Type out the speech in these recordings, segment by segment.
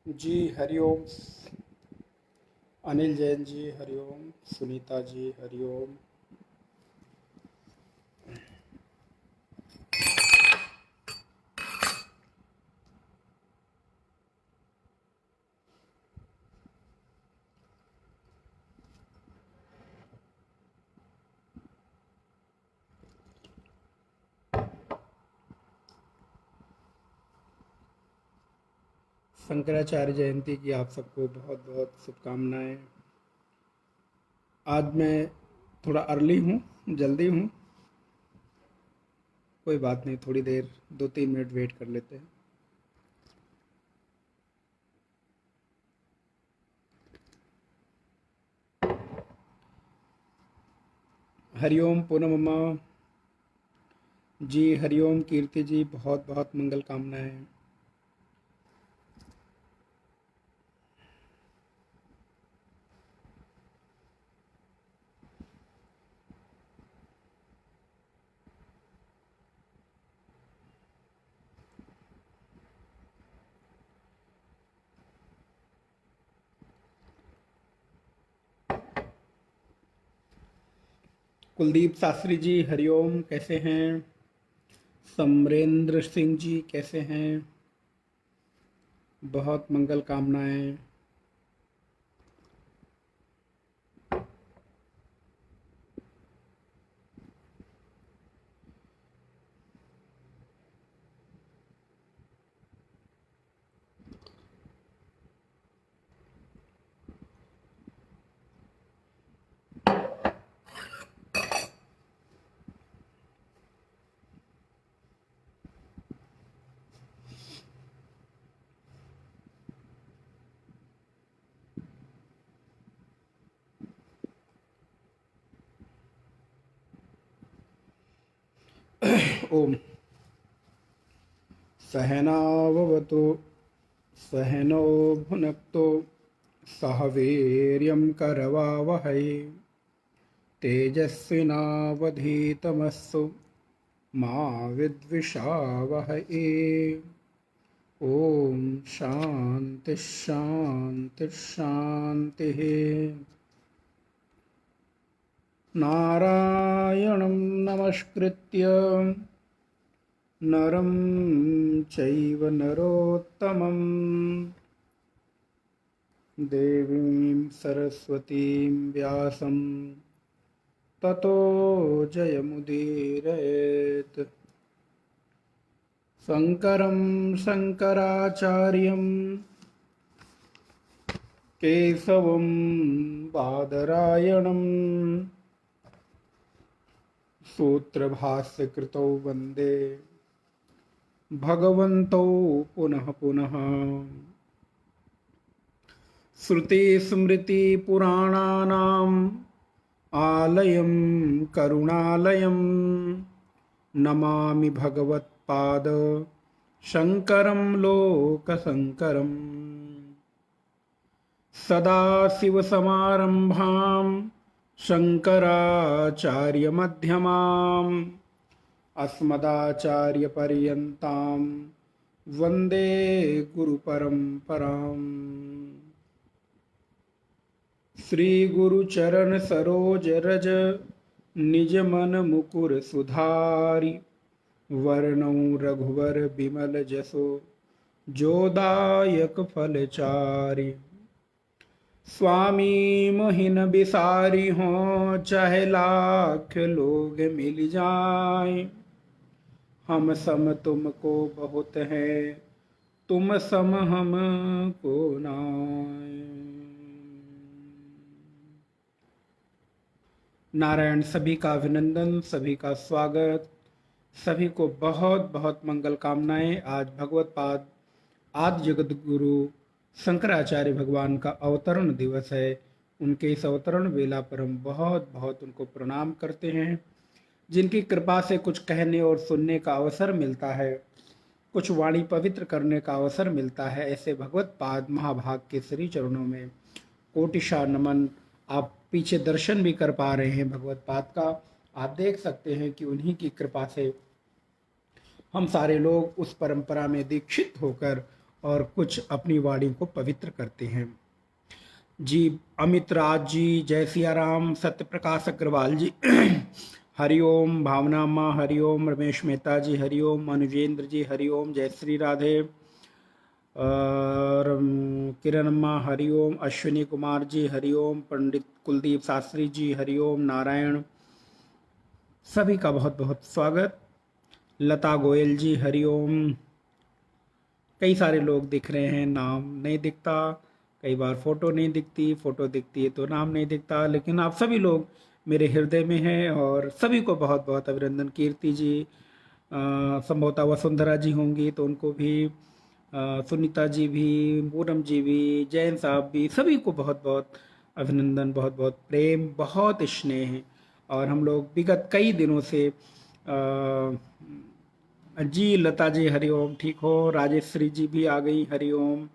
जी हरिओम। अनिल जैन जी हरिओम। सुनीता जी हरिओम। शंकराचार्य जयंती की आप सबको बहुत बहुत शुभकामनाएं। आज मैं थोड़ा अर्ली हूँ, जल्दी हूँ। कोई बात नहीं, थोड़ी देर 2-3 मिनट वेट कर लेते हैं। हरिओम पूनम अम्मा जी, हरिओम कीर्ति जी, बहुत बहुत मंगल कामनाएं। कुलदीप शास्त्री जी हरिओम, कैसे हैं? समरेंद्र सिंह जी कैसे हैं? बहुत मंगल कामनाएं। ओम। सहनाववतु सहनो भुनक्तु सह वीर्यं करवावहै तेजस्विनावधीतमस्तु मा विद्विषावहै। ओम शांति शांति शांतिः। नारायणं नमस्कृत्य नरं चैव नरोत्तमं देवीं सरस्वतीं व्यासं ततो जयमुदीरयेत्। शङ्करं शङ्कराचार्यं केशवं बादरायणं सूत्रभाष्यकृतौ वन्दे भगवन्तौ पुनः पुनः। श्रुतिस्मृतिपुराणानाम् आलयं करुणालयं नमामि भगवत्पाद शङ्करं लोकशङ्करम्। सदाशिवसमारम्भां शङ्कराचार्यमध्यमाम् अस्मदाचार्यपर्यन्तां वन्दे गुरुपरम्पराम्। श्रीगुरुचरण सरोज रज निजमन मुकुर सुधारि वर्णौ रघुवर बिमल जसो जोदायक फलचारि। स्वामी मोहिन बिसारी हो चाहे लाख लोग मिल जाए, हम सम तुमको बहुत है तुम सम हमको नाय। नारायण, सभी का अभिनंदन, सभी का स्वागत, सभी को बहुत बहुत मंगल कामनाएं। आज भगवत पाद आदि जगत गुरु शंकराचार्य भगवान का अवतरण दिवस है। उनके इस अवतरण वेला पर हम बहुत बहुत उनको प्रणाम करते हैं, जिनकी कृपा से कुछ कहने और सुनने का अवसर मिलता है, कुछ वाणी पवित्र करने का अवसर मिलता है। ऐसे भगवत पाद महाभाग के श्री चरणों में कोटिशा नमन। आप पीछे दर्शन भी कर पा रहे हैं भगवत पाद का। आप देख सकते हैं कि उन्हीं की कृपा से हम सारे लोग उस परंपरा में दीक्षित होकर और कुछ अपनी वाणी को पवित्र करते हैं। जी अमित राज जी, जय सिया राम, सत्य प्रकाश अग्रवाल जी हरिओम, भावना अम्मा हरिओम, रमेश मेहता जी हरिओम, अनुजेंद्र जी हरिओम, जय श्री राधे, और किरण अम्मा हरिओम, अश्विनी कुमार जी हरिओम, पंडित कुलदीप शास्त्री जी हरिओम, नारायण, सभी का बहुत बहुत स्वागत। लता गोयल जी हरिओम। कई सारे लोग दिख रहे हैं, नाम नहीं दिखता, कई बार फोटो नहीं दिखती, फोटो दिखती है तो नाम नहीं दिखता, लेकिन आप सभी लोग मेरे हृदय में हैं और सभी को बहुत बहुत अभिनंदन। कीर्ति जी, संभवतः वसुंधरा जी होंगी तो उनको भी, सुनीता जी भी, पूनम जी भी, जैन साहब भी, सभी को बहुत बहुत अभिनंदन, बहुत बहुत प्रेम, बहुत स्नेह। और हम लोग विगत कई दिनों से जी लता जी हरिओम, ठीक हो, राजेश्वरी जी भी आ गई हरिओम,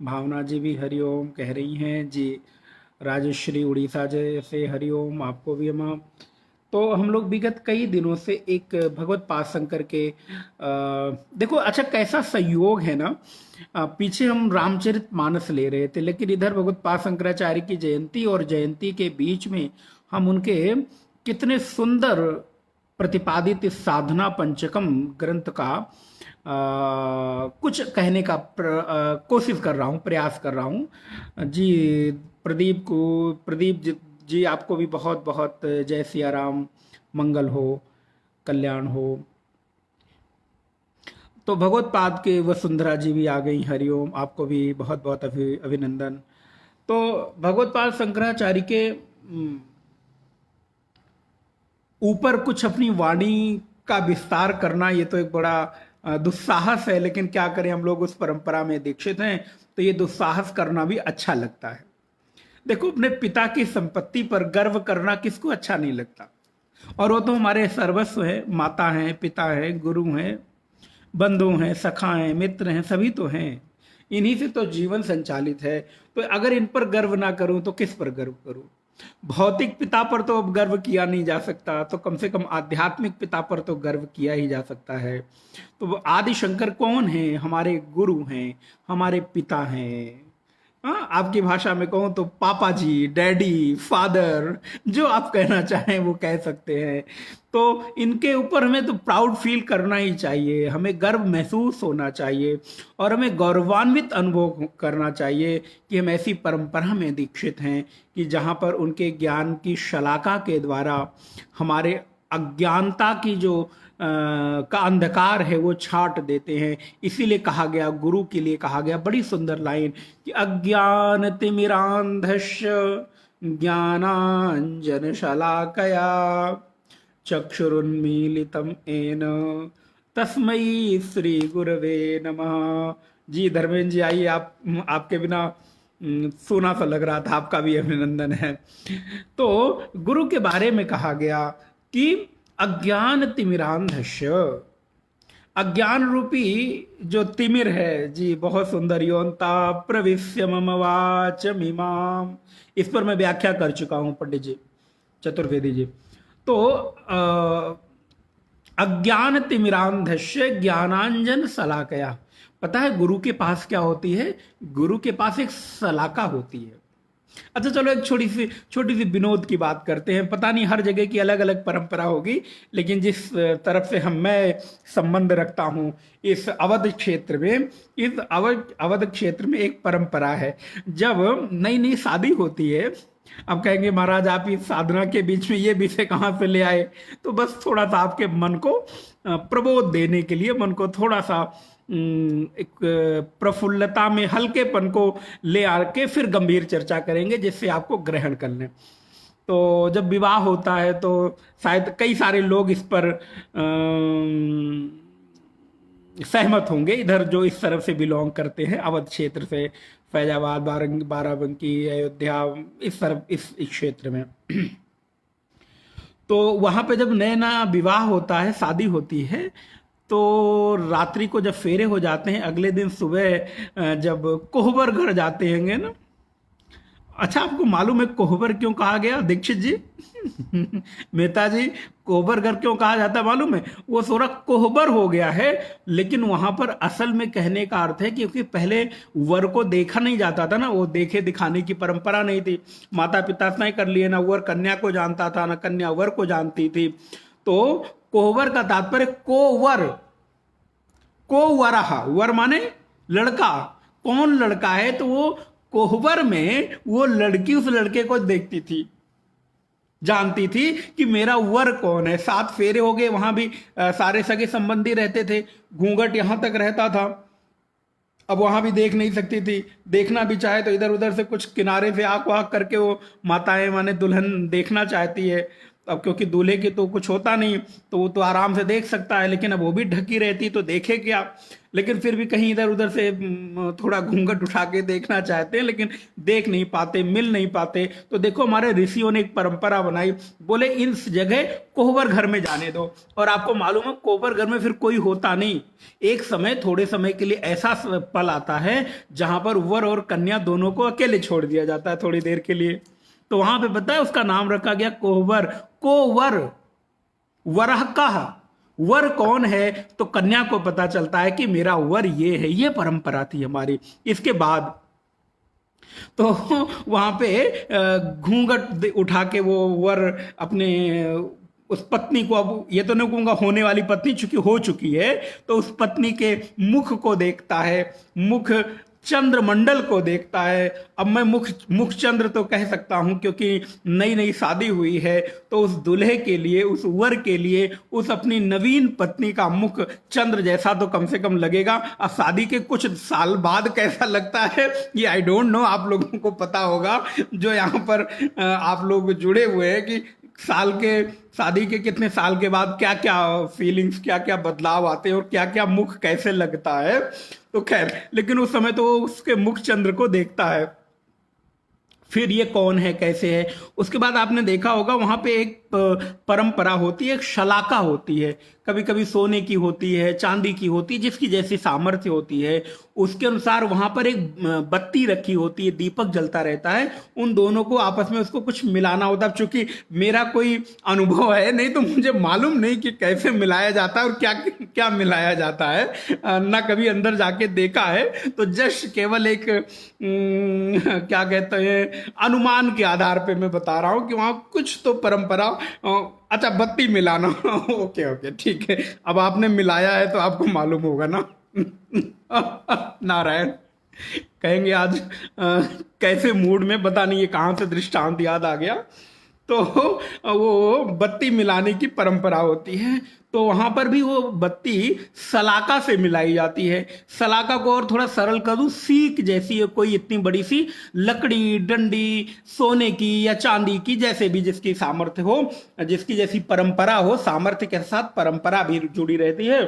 भावना जी भी हरिओम कह रही हैं जी, राजेश्वरी उड़ीसा से हरिओम, आपको भी अम्मा। तो हम लोग विगत कई दिनों से एक भगवत पाद शंकर के देखो अच्छा कैसा संयोग है ना, पीछे हम रामचरित मानस ले रहे थे, लेकिन इधर भगवत पाद शंकराचार्य की जयंती, और जयंती के बीच में हम उनके कितने सुंदर प्रतिपादित इस साधना पंचकम ग्रंथ का कुछ कहने का कोशिश कर रहा हूँ, प्रयास कर रहा हूँ जी। प्रदीप जी आपको भी बहुत बहुत जय सिया राम, मंगल हो, कल्याण हो। तो भगवत पाद के वसुंधरा जी भी आ गई हरिओम, आपको भी बहुत बहुत अभिनंदन। तो भगवत पाद शंकराचार्य के ऊपर कुछ अपनी वाणी का विस्तार करना, ये तो एक बड़ा दुस्साहस है, लेकिन क्या करें, हम लोग उस परंपरा में दीक्षित हैं, तो ये दुस्साहस करना भी अच्छा लगता है। देखो अपने पिता की संपत्ति पर गर्व करना किसको अच्छा नहीं लगता, और वो तो हमारे सर्वस्व है, माता हैं, पिता हैं, गुरु हैं, बंधु हैं, सखा हैं, मित्र हैं, सभी तो हैं, इन्हीं से तो जीवन संचालित है। तो अगर इन पर गर्व ना करूं तो किस पर गर्व करूं? भौतिक पिता पर तो अब गर्व किया नहीं जा सकता, तो कम से कम आध्यात्मिक पिता पर तो गर्व किया ही जा सकता है। तो वो आदि शंकर कौन है? हमारे गुरु हैं, हमारे पिता हैं। हाँ, आपकी भाषा में कहूँ तो पापा जी, डैडी, फादर, जो आप कहना चाहें वो कह सकते हैं। तो इनके ऊपर हमें तो प्राउड फील करना ही चाहिए, हमें गर्व महसूस होना चाहिए, और हमें गौरवान्वित अनुभव करना चाहिए कि हम ऐसी परंपरा में दीक्षित हैं कि जहाँ पर उनके ज्ञान की शलाका के द्वारा हमारे अज्ञानता की जो का अंधकार है वो छाट देते हैं। इसीलिए कहा गया, गुरु के लिए कहा गया, बड़ी सुंदर लाइन कि अज्ञान तिमिरांधस्य ज्ञानांजन शलाकया चक्षुरुन्मीलितम येन तस्मै श्री गुरवे नमः। जी धर्मेंद्र जी आइए, आप, आपके बिना सोना सा लग रहा था, आपका भी अभिनंदन है। तो गुरु के बारे में कहा गया कि अज्ञान तिमिरांधस्य, अज्ञान रूपी जो तिमिर है जी, बहुत सुंदर, योन्ता प्रविश्य मम वाचम इमाम, इस पर मैं व्याख्या कर चुका हूं पंडित जी, चतुर्वेदी जी। तो अज्ञान तिमिरांधस्य ज्ञानांजन शलाकया, पता है गुरु के पास क्या होती है? गुरु के पास एक शलाका होती है। अच्छा चलो एक छोटी सी विनोद की बात करते हैं। पता नहीं हर जगह की अलग अलग परंपरा होगी, लेकिन जिस तरफ से मैं संबंध रखता हूं, इस अवध क्षेत्र में, इस अवध क्षेत्र में एक परंपरा है, जब नई नई शादी होती है, अब कहेंगे महाराज आप इस साधना के बीच में ये विषय कहाँ से ले आए, तो बस थोड़ा सा आपके मन को प्रबोध देने के लिए, मन को थोड़ा सा एक प्रफुल्लता में हल्केपन को ले आके फिर गंभीर चर्चा करेंगे, जिससे आपको ग्रहण कर लें। तो जब विवाह होता है तो शायद कई सारे लोग इस पर सहमत होंगे, इधर जो इस तरफ से बिलोंग करते हैं, अवध क्षेत्र से, फैजाबाद, बाराबंकी, अयोध्या, इस तरफ, इस क्षेत्र में। तो वहां पे जब नया नया विवाह होता है, शादी होती है, तो रात्रि को जब फेरे हो जाते हैं, अगले दिन सुबह जब कोहबर घर जाते हैं ना, अच्छा, आपको मालूम है कोहबर क्यों कहा गया दीक्षित जी? मेहता जी, कोहबर घर क्यों कहा जाता है मालूम है? वो थोड़ा कोहबर हो गया है, लेकिन वहां पर असल में कहने का अर्थ है क्योंकि पहले वर को देखा नहीं जाता था ना, वो देखे दिखाने की परंपरा नहीं थी। माता पिता तय कर लिए ना, वर कन्या को जानता था ना कन्या वर को जानती थी। तो कोहबर का तात्पर्य कोवर, कोवरहा, वर माने लड़का। कौन लड़का है? तो वो कोहबर में वो लड़की उस लड़के को देखती थी, जानती थी कि मेरा वर कौन है। 7 फेरे हो गए, वहां भी सारे सगे संबंधी रहते थे, घूंघट यहां तक रहता था। अब वहां भी देख नहीं सकती थी, देखना भी चाहे तो इधर उधर से कुछ किनारे से आंख वाक करके वो माताएं माने दुल्हन देखना चाहती है। अब क्योंकि दूल्हे की तो कुछ होता नहीं, तो वो तो आराम से देख सकता है, लेकिन अब वो भी ढकी रहती तो देखे क्या। लेकिन फिर भी कहीं इधर उधर से थोड़ा घूंघट उठा के देखना चाहते हैं, लेकिन देख नहीं पाते, मिल नहीं पाते। तो देखो हमारे ऋषियों ने एक परंपरा बनाई, बोले इन जगह कोहबर घर में जाने दो। और आपको मालूम है कोहबर घर में फिर कोई होता नहीं। एक समय, थोड़े समय के लिए ऐसा पल आता है जहां पर वर और कन्या दोनों को अकेले छोड़ दिया जाता है थोड़ी देर के लिए। तो वहां पे पता है उसका नाम रखा गया कोहबर, कोवर, वरह का। वर कौन है? तो कन्या को पता चलता है कि मेरा वर ये है। ये परंपरा थी हमारी। इसके बाद तो वहां पे घूंघट उठा के वो वर अपने उस पत्नी को, अब ये तो नहीं कहूंगा होने वाली पत्नी, चूंकि हो चुकी है, तो उस पत्नी के मुख को देखता है, मुख चंद्रमंडल को देखता है। अब मैं मुख चंद्र तो कह सकता हूं क्योंकि नई नई शादी हुई है। तो उस दूल्हे के लिए, उस वर के लिए, उस अपनी नवीन पत्नी का मुख चंद्र जैसा तो कम से कम लगेगा। अब शादी के कुछ साल बाद कैसा लगता है ये आई डोंट नो, आप लोगों को पता होगा जो यहाँ पर आप लोग जुड़े हुए हैं, कि साल के शादी के कितने साल के बाद क्या क्या फीलिंग्स, क्या क्या बदलाव आते हैं और क्या क्या मुख कैसे लगता है। तो खैर, लेकिन उस समय तो उसके मुख चंद्र को देखता है। फिर ये कौन है, कैसे है। उसके बाद आपने देखा होगा वहां पे एक परंपरा होती है, एक शलाका होती है। कभी कभी सोने की होती है, चांदी की होती है, जिसकी जैसी सामर्थ्य होती है उसके अनुसार वहां पर एक बत्ती रखी होती है, दीपक जलता रहता है। उन दोनों को आपस में उसको कुछ मिलाना होता है। चूंकि मेरा कोई अनुभव है नहीं तो मुझे मालूम नहीं कि कैसे मिलाया जाता है और क्या क्या मिलाया जाता है, ना कभी अंदर जाके देखा है। तो जस्ट केवल एक क्या कहते हैं, अनुमान के आधार पे मैं बता रहा हूं कि वहां कुछ तो परंपरा। अच्छा, बत्ती मिलाना ओके ओके ठीक है। अब आपने मिलाया है तो आपको मालूम होगा ना। नारायण कहेंगे आज कैसे मूड में, पता नहीं ये कहां से दृष्टांत याद आ गया। तो वो बत्ती मिलाने की परंपरा होती है। तो वहां पर भी वो बत्ती सलाका से मिलाई जाती है। सलाका को और थोड़ा सरल कर दूं, सीक जैसी है, कोई इतनी बड़ी सी लकड़ी डंडी, सोने की या चांदी की, जैसे भी जिसकी सामर्थ्य हो, जिसकी जैसी परंपरा हो, सामर्थ्य के साथ परंपरा भी जुड़ी रहती है।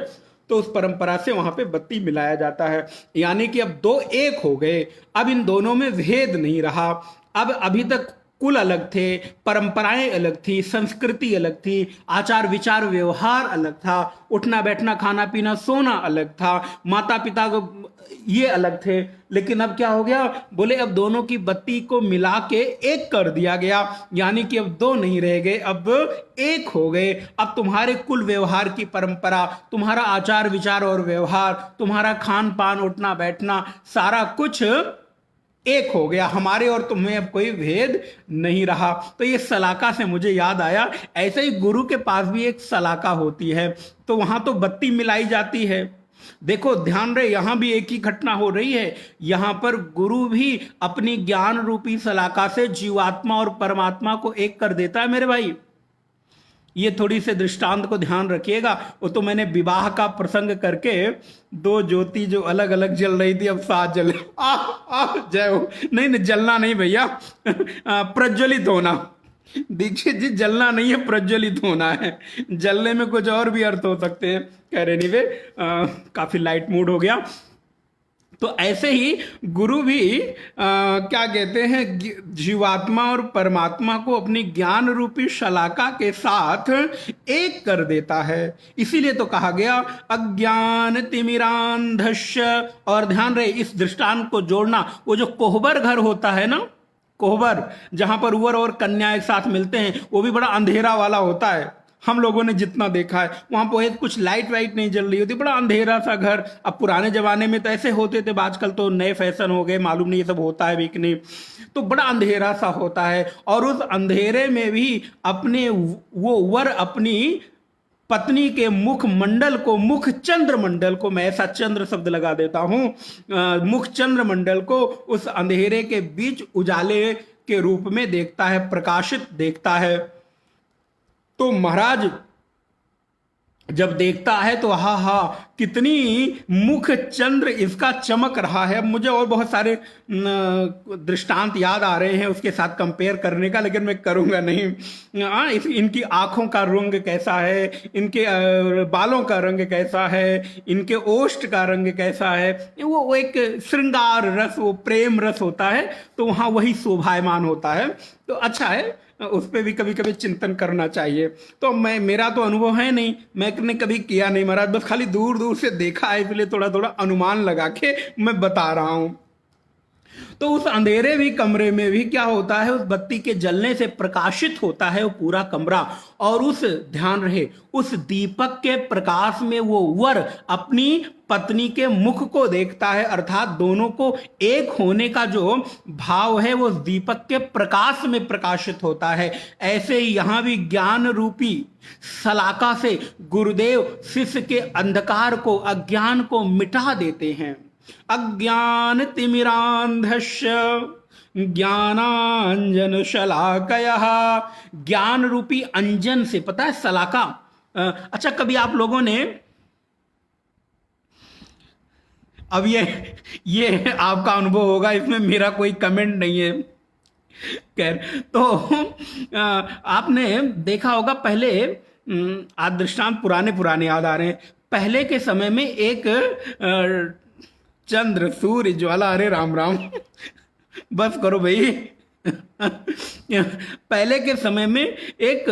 तो उस परंपरा से वहां पे बत्ती मिलाया जाता है। यानी कि अब दो एक हो गए, अब इन दोनों में भेद नहीं रहा। अब अभी तक कुल अलग थे, परंपराएं अलग थी, संस्कृति अलग थी, आचार विचार व्यवहार अलग था, उठना बैठना खाना पीना सोना अलग था, माता पिता को ये अलग थे। लेकिन अब क्या हो गया, बोले अब दोनों की बत्ती को मिला के एक कर दिया गया। यानी कि अब दो नहीं रह गए, अब एक हो गए। अब तुम्हारे कुल व्यवहार की परंपरा, तुम्हारा आचार विचार और व्यवहार, तुम्हारा खान पान उठना बैठना सारा कुछ एक हो गया। हमारे और तुम्हें अब कोई भेद नहीं रहा। तो ये सलाका से मुझे याद आया, ऐसे ही गुरु के पास भी एक सलाका होती है। तो वहां तो बत्ती मिलाई जाती है। देखो ध्यान रहे, यहां भी एक ही घटना हो रही है। यहां पर गुरु भी अपनी ज्ञान रूपी सलाका से जीवात्मा और परमात्मा को एक कर देता है मेरे भाई। ये थोड़ी से दृष्टांत को ध्यान रखिएगा। वो तो मैंने विवाह का प्रसंग करके दो ज्योति जो अलग अलग जल रही थी अब साथ जले, जय हो। नहीं नहीं, जलना नहीं भैया, प्रज्वलित होना। दीक्षित जी, जलना नहीं है, प्रज्वलित होना है। जलने में कुछ और भी अर्थ हो सकते हैं। कह रहे नहीं वे, काफी लाइट मूड हो गया। तो ऐसे ही गुरु भी क्या कहते हैं, जीवात्मा और परमात्मा को अपनी ज्ञान रूपी शलाका के साथ एक कर देता है। इसीलिए तो कहा गया अज्ञान तिमिरांधस्य। और ध्यान रहे, इस दृष्टांत को जोड़ना, वो जो कोहबर घर होता है ना, कोहबर, जहां पर वर और कन्या एक साथ मिलते हैं, वो भी बड़ा अंधेरा वाला होता है। हम लोगों ने जितना देखा है वहां पर कुछ लाइट वाइट नहीं जल रही होती, बड़ा अंधेरा सा घर। अब पुराने जमाने में तो ऐसे होते थे, आजकल तो नए फैशन हो गए, मालूम नहीं ये सब होता है भी कि नहीं। तो बड़ा अंधेरा सा होता है, और उस अंधेरे में भी अपने वो वर अपनी पत्नी के मुख मंडल को, मुख चंद्र मंडल को, मैं ऐसा चंद्र शब्द लगा देता हूं, मुख चंद्र मंडल को उस अंधेरे के बीच उजाले के रूप में देखता है, प्रकाशित देखता है। तो महाराज जब देखता है तो हा हा कितनी मुख चंद्र इसका चमक रहा है। अब मुझे और बहुत सारे दृष्टांत याद आ रहे हैं उसके साथ कंपेयर करने का, लेकिन मैं करूंगा नहीं। इनकी आंखों का रंग कैसा है, इनके बालों का रंग कैसा है, इनके ओष्ठ का रंग कैसा है, वो एक श्रृंगार रस, वो प्रेम रस होता है, तो वहां वही शोभायमान होता है। तो अच्छा है, उस पर भी कभी कभी चिंतन करना चाहिए। तो मेरा तो अनुभव है नहीं, मैंने कभी किया नहीं महाराज, बस खाली दूर दूर से देखा है, इसलिए थोड़ा थोड़ा अनुमान लगा के मैं बता रहा हूं। तो उस अंधेरे भी कमरे में भी क्या होता है, उस बत्ती के जलने से प्रकाशित होता है वो पूरा कमरा, और उस, ध्यान रहे, उस दीपक के प्रकाश में वो वर अपनी पत्नी के मुख को देखता है, अर्थात दोनों को एक होने का जो भाव है वो दीपक के प्रकाश में प्रकाशित होता है। ऐसे ही यहां भी ज्ञान रूपी सलाका से गुरुदेव शिष्य के अंधकार को, अज्ञान को मिटा देते हैं। अज्ञान तिमिरांधस्य ज्ञानांजन शलाकयः, ज्ञान रूपी अंजन से, पता है सलाका, अच्छा कभी आप लोगों ने, अब ये आपका अनुभव होगा, इसमें मेरा कोई कमेंट नहीं है, खैर। तो आपने देखा होगा पहले, आज दृष्टांत पुराने पुराने याद आ रहे हैं, पहले के समय में एक चंद्र सूर्य ज्वाला, अरे राम राम बस करो भाई पहले के समय में एक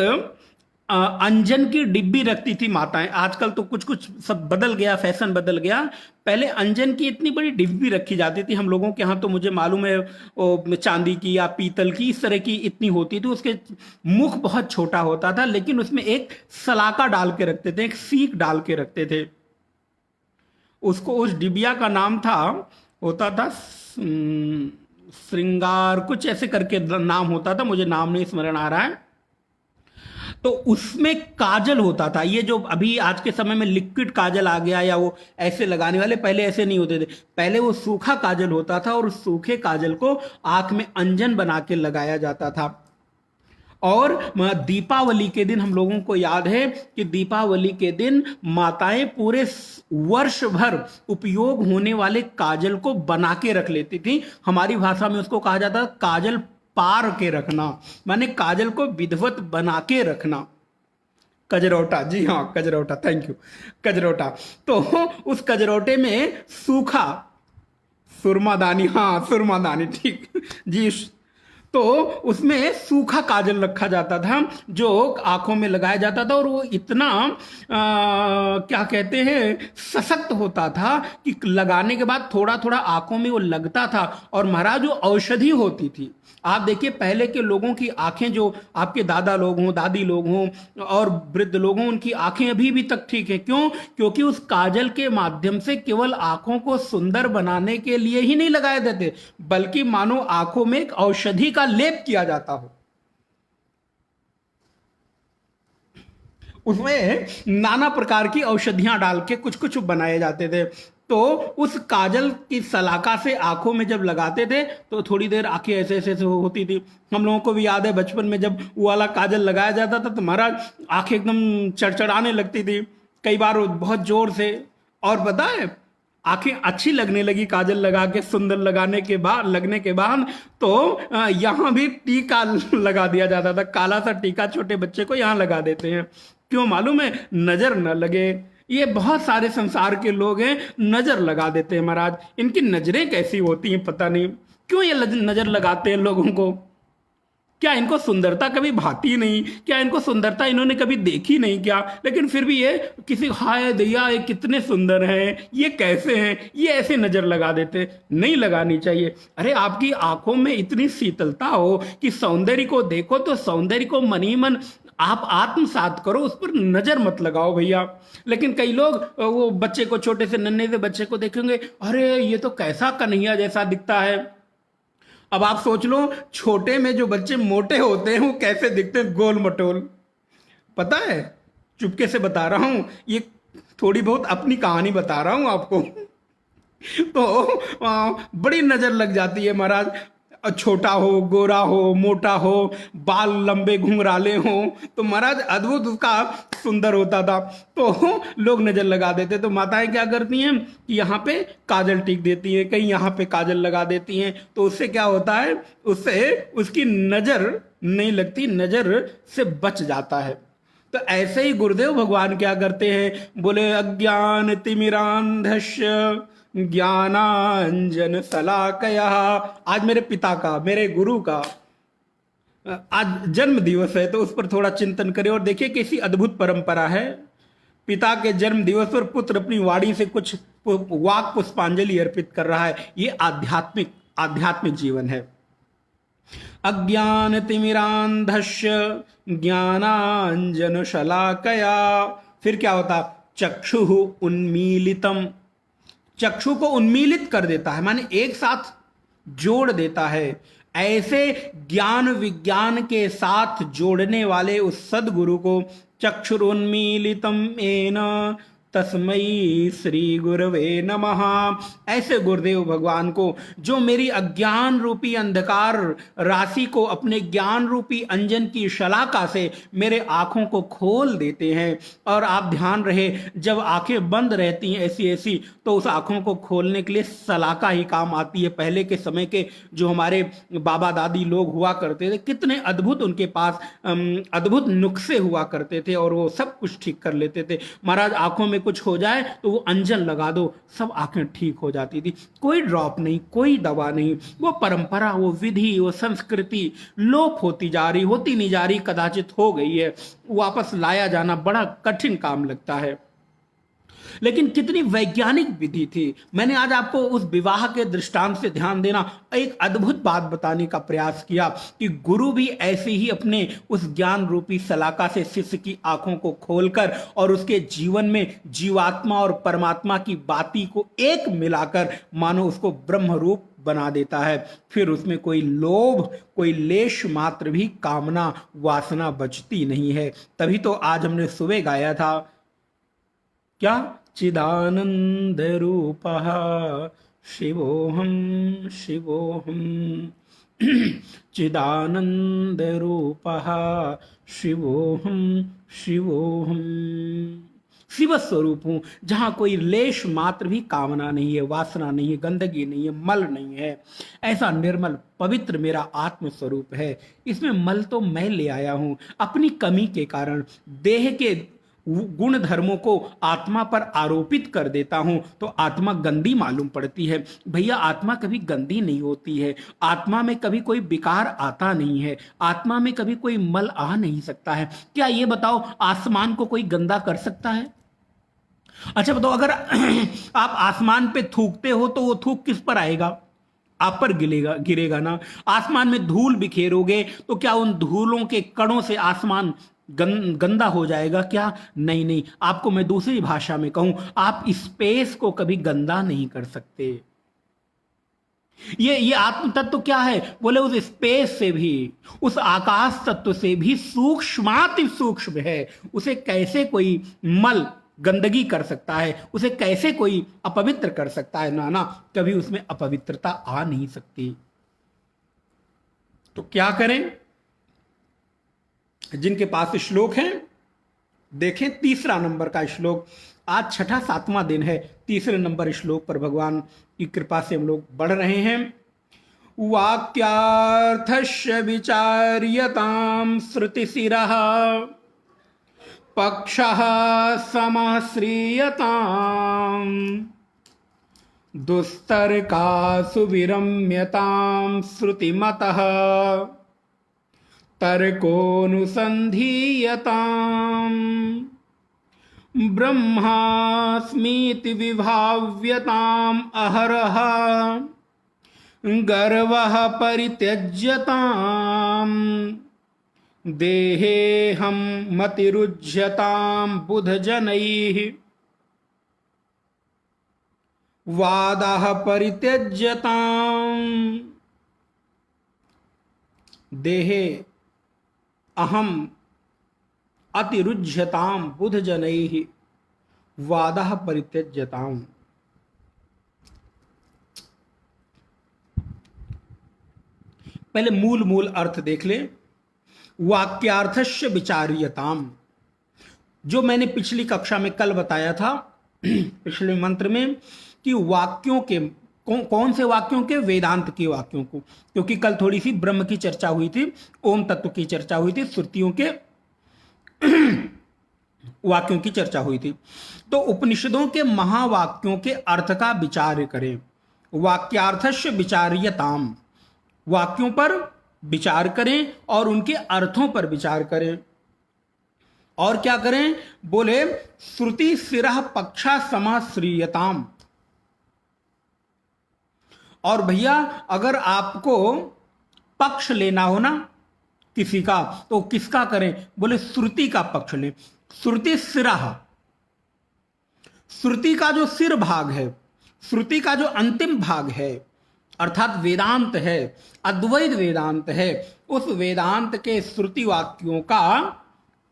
अंजन की डिब्बी रखती थी माताएं, आजकल तो कुछ कुछ सब बदल गया, फैशन बदल गया। पहले अंजन की इतनी बड़ी डिब्बी रखी जाती थी, हम लोगों के यहाँ तो मुझे मालूम है वो चांदी की या पीतल की, इस तरह की इतनी होती थी, उसके मुख बहुत छोटा होता था, लेकिन उसमें एक सलाका डाल के रखते थे, एक सीख डाल के रखते थे। उसको, उस डिबिया का नाम था, होता था श्रृंगार, कुछ ऐसे करके नाम होता था, मुझे नाम नहीं स्मरण आ रहा है। तो उसमें काजल होता था, ये जो अभी आज के समय में लिक्विड काजल आ गया या वो ऐसे लगाने वाले, पहले ऐसे नहीं होते थे, पहले वो सूखा काजल होता था, और उस सूखे काजल को आंख में अंजन बना के लगाया जाता था। और दीपावली के दिन हम लोगों को याद है कि दीपावली के दिन माताएं पूरे वर्ष भर उपयोग होने वाले काजल को बना के रख लेती थी। हमारी भाषा में उसको कहा जाता है काजल पार के रखना, माने काजल को विधिवत बना के रखना। कजरौटा, जी हाँ कजरौटा, थैंक यू, कजरौटा। तो उस कजरौटे में सूखा सुरमादानी, हाँ सुरमादानी, ठीक जी, तो उसमें सूखा काजल रखा जाता था जो आंखों में लगाया जाता था, और वो इतना क्या कहते हैं सशक्त होता था कि लगाने के बाद थोड़ा थोड़ा आंखों में वो लगता था। और महाराज वो औषधि होती थी। आप देखिए पहले के लोगों की आंखें, जो आपके दादा लोग हों, दादी लोग हों और वृद्ध लोग हों, उनकी आंखें अभी भी तक ठीक है। क्यों? क्योंकि उस काजल के माध्यम से केवल आंखों को सुंदर बनाने के लिए ही नहीं लगाए देते, बल्कि मानो आंखों में एक औषधि का लेप किया जाता हो। उसमें नाना प्रकार की औषधियां डाल के कुछ कुछ बनाए जाते थे। तो उस काजल की सलाका से आंखों में जब लगाते थे तो थोड़ी देर आंखें ऐसे ऐसे होती थी। हम लोगों को भी याद है बचपन में जब वो वाला काजल लगाया जाता था तो महाराज आंखें एकदम चढ़चढ़ाने लगती थी, कई बार बहुत जोर से। और पता है आंखें अच्छी लगने लगी काजल लगा के, सुंदर लगने के बाद तो यहाँ भी टीका लगा दिया जाता था, काला सा टीका छोटे बच्चे को यहाँ लगा देते हैं। क्यों मालूम है? नजर न लगे। ये बहुत सारे संसार के लोग हैं नजर लगा देते हैं महाराज। इनकी नजरें कैसी होती हैं पता नहीं, क्यों ये नजर लगाते हैं लोगों को। क्या इनको सुंदरता कभी भाती नहीं? क्या इनको सुंदरता इन्होंने कभी देखी नहीं क्या? लेकिन फिर भी ये किसी, हाय दैया ये कितने सुंदर हैं, ये कैसे हैं, ये ऐसे नजर लगा देते। नहीं लगानी चाहिए। अरे आपकी आंखों में इतनी शीतलता हो कि सौंदर्य को देखो तो सौंदर्य को मन ही मन आप आत्मसात करो, उस पर नजर मत लगाओ भैया। लेकिन कई लोग वो बच्चे को, छोटे से नन्हे से बच्चे को देखेंगे, अरे ये तो कैसा कन्हैया जैसा दिखता है। अब आप सोच लो, छोटे में जो बच्चे मोटे होते हैं वो कैसे दिखते हैं, गोल मटोल। पता है, चुपके से बता रहा हूं, ये थोड़ी बहुत अपनी कहानी बता रहा हूं आपको। तो बड़ी नजर लग जाती है महाराज। छोटा हो, गोरा हो, मोटा हो, बाल लंबे घुंघराले हो, तो महाराज अद्भुत उसका सुंदर होता था। तो लोग नजर लगा देते। तो माताएं क्या करती हैं कि यहाँ पे काजल टीक देती हैं, कहीं यहाँ पे काजल लगा देती हैं। तो उससे क्या होता है, उससे उसकी नजर नहीं लगती, नजर से बच जाता है। तो ऐसे ही गुरुदेव भगवान क्या करते हैं, बोले अज्ञान तिमिरांधस्य ज्ञानांजन शलाकया। आज मेरे पिता का, मेरे गुरु का आज जन्म दिवस है, तो उस पर थोड़ा चिंतन करें और देखिए कैसी अद्भुत परंपरा है। पिता के जन्म दिवस पर पुत्र अपनी वाणी से कुछ वाक पुष्पांजलि अर्पित कर रहा है। ये आध्यात्मिक आध्यात्मिक जीवन है। अज्ञान तिमिरांधस्य ज्ञानांजन शलाकया। फिर क्या होता, चक्षु उन्मीलितम। चक्षु को उन्मीलित कर देता है, माने एक साथ जोड़ देता है। ऐसे ज्ञान विज्ञान के साथ जोड़ने वाले उस सदगुरु को चक्षुरुन्मीलितम येन तस्मई श्री गुरवे नमः। ऐसे गुरुदेव भगवान को, जो मेरी अज्ञान रूपी अंधकार राशि को अपने ज्ञान रूपी अंजन की शलाका से मेरे आंखों को खोल देते हैं। और आप ध्यान रहे, जब आंखें बंद रहती हैं ऐसी ऐसी, तो उस आंखों को खोलने के लिए शलाका ही काम आती है। पहले के समय के जो हमारे बाबा दादी लोग हुआ करते थे, कितने अद्भुत उनके पास अद्भुत नुस्खे हुआ करते थे और वो सब कुछ ठीक कर लेते थे। महाराज आंखों में कुछ हो जाए तो वो अंजन लगा दो, सब आंखें ठीक हो जाती थी। कोई ड्रॉप नहीं, कोई दवा नहीं। वो परंपरा, वो विधि, वो संस्कृति लोप होती जा रही, होती नहीं जा रही, कदाचित हो गई है। वापस लाया जाना बड़ा कठिन काम लगता है। लेकिन कितनी वैज्ञानिक विधि थी। मैंने आज आपको उस विवाह के दृष्टांत से ध्यान देना, एक अद्भुत बात बताने का प्रयास किया कि गुरु भी ऐसे ही अपने उस ज्ञान रूपी सलाका से शिष्य की आंखों को खोलकर और उसके जीवन में जीवात्मा और परमात्मा की बाती को एक मिलाकर मानो उसको ब्रह्म रूप बना देता है। फिर उसमें कोई लोभ, कोई लेश मात्र भी कामना वासना बचती नहीं है। तभी तो आज हमने सुबह गाया था क्या, चिदानंद रूपः शिवोहम शिवोहम। चिदानंद रूपः शिवोहम शिवोहम। शिव स्वरूप हूं, जहां कोई लेश मात्र भी कामना नहीं है, वासना नहीं है, गंदगी नहीं है, मल नहीं है। ऐसा निर्मल पवित्र मेरा आत्म स्वरूप है। इसमें मल तो मैं ले आया हूं अपनी कमी के कारण। देह के गुण धर्मों को आत्मा पर आरोपित कर देता हूं तो आत्मा गंदी मालूम पड़ती है। भैया आत्मा कभी गंदी नहीं होती है। आत्मा में कभी कोई विकार आता नहीं है। आत्मा में कभी कोई मल आ नहीं सकता है। क्या ये बताओ, आसमान को कोई गंदा कर सकता है? अच्छा बताओ, अगर आप आसमान पे थूकते हो तो वो थूक किस पर आएगा? आप पर गिरेगा, गिरेगा ना। आसमान में धूल बिखेरोगे तो क्या उन धूलों के कणों से आसमान गंदा हो जाएगा क्या? नहीं नहीं। आपको मैं दूसरी भाषा में कहूं, आप स्पेस को कभी गंदा नहीं कर सकते। ये आत्म तत्व क्या है? बोले उस स्पेस से भी, उस आकाश तत्व से भी सूक्ष्माति सूक्ष्म है। उसे कैसे कोई मल गंदगी कर सकता है? उसे कैसे कोई अपवित्र कर सकता है? ना ना, कभी उसमें अपवित्रता आ नहीं सकती। तो क्या करें? जिनके पास श्लोक हैं देखें, तीसरा नंबर का श्लोक। आज छठा सातवां दिन है, तीसरे नंबर श्लोक पर भगवान की कृपा से हम लोग बढ़ रहे हैं। वाक्यार्थस्य विचार्यताम श्रुतिशिरः पक्षः समाश्रियताम दुस्तर्कासु विरम्यताम श्रुतिमतः तर्कोऽनुसन्धीयताम् ब्रह्मास्मीति विभाव्यताम् अहरः गर्वः परित्यज्यताम् देहेऽहं मतिरुज्यताम् बुधजनैः वादाः परित्यज्यताम् देहे अहम अतिरुज्यताम बुधजनैः वादाः परित्यज्यताम। पहले मूल अर्थ देख ले। वाक्यार्थस्य विचार्यताम, जो मैंने पिछली कक्षा में कल बताया था पिछले मंत्र में, कि वाक्यों के कौन से वाक्यों के, वेदांत के वाक्यों को, क्योंकि कल थोड़ी सी ब्रह्म की चर्चा हुई थी, ओम तत्व की चर्चा हुई थी, श्रुतियों के वाक्यों की चर्चा हुई थी। तो उपनिषदों के महावाक्यों के अर्थ का विचार करें। वाक्यार्थस्य विचार्यताम, वाक्यों पर विचार करें और उनके अर्थों पर विचार करें। और क्या करें? बोले श्रुति सिरः पक्षा समाश्रियताम। और भैया अगर आपको पक्ष लेना हो ना किसी का, तो किसका करें? बोले श्रुति का पक्ष लें। श्रुति सिरः, श्रुति का जो सिर भाग है, श्रुति का जो अंतिम भाग है, अर्थात वेदांत है, अद्वैत वेदांत है, उस वेदांत के श्रुति वाक्यों का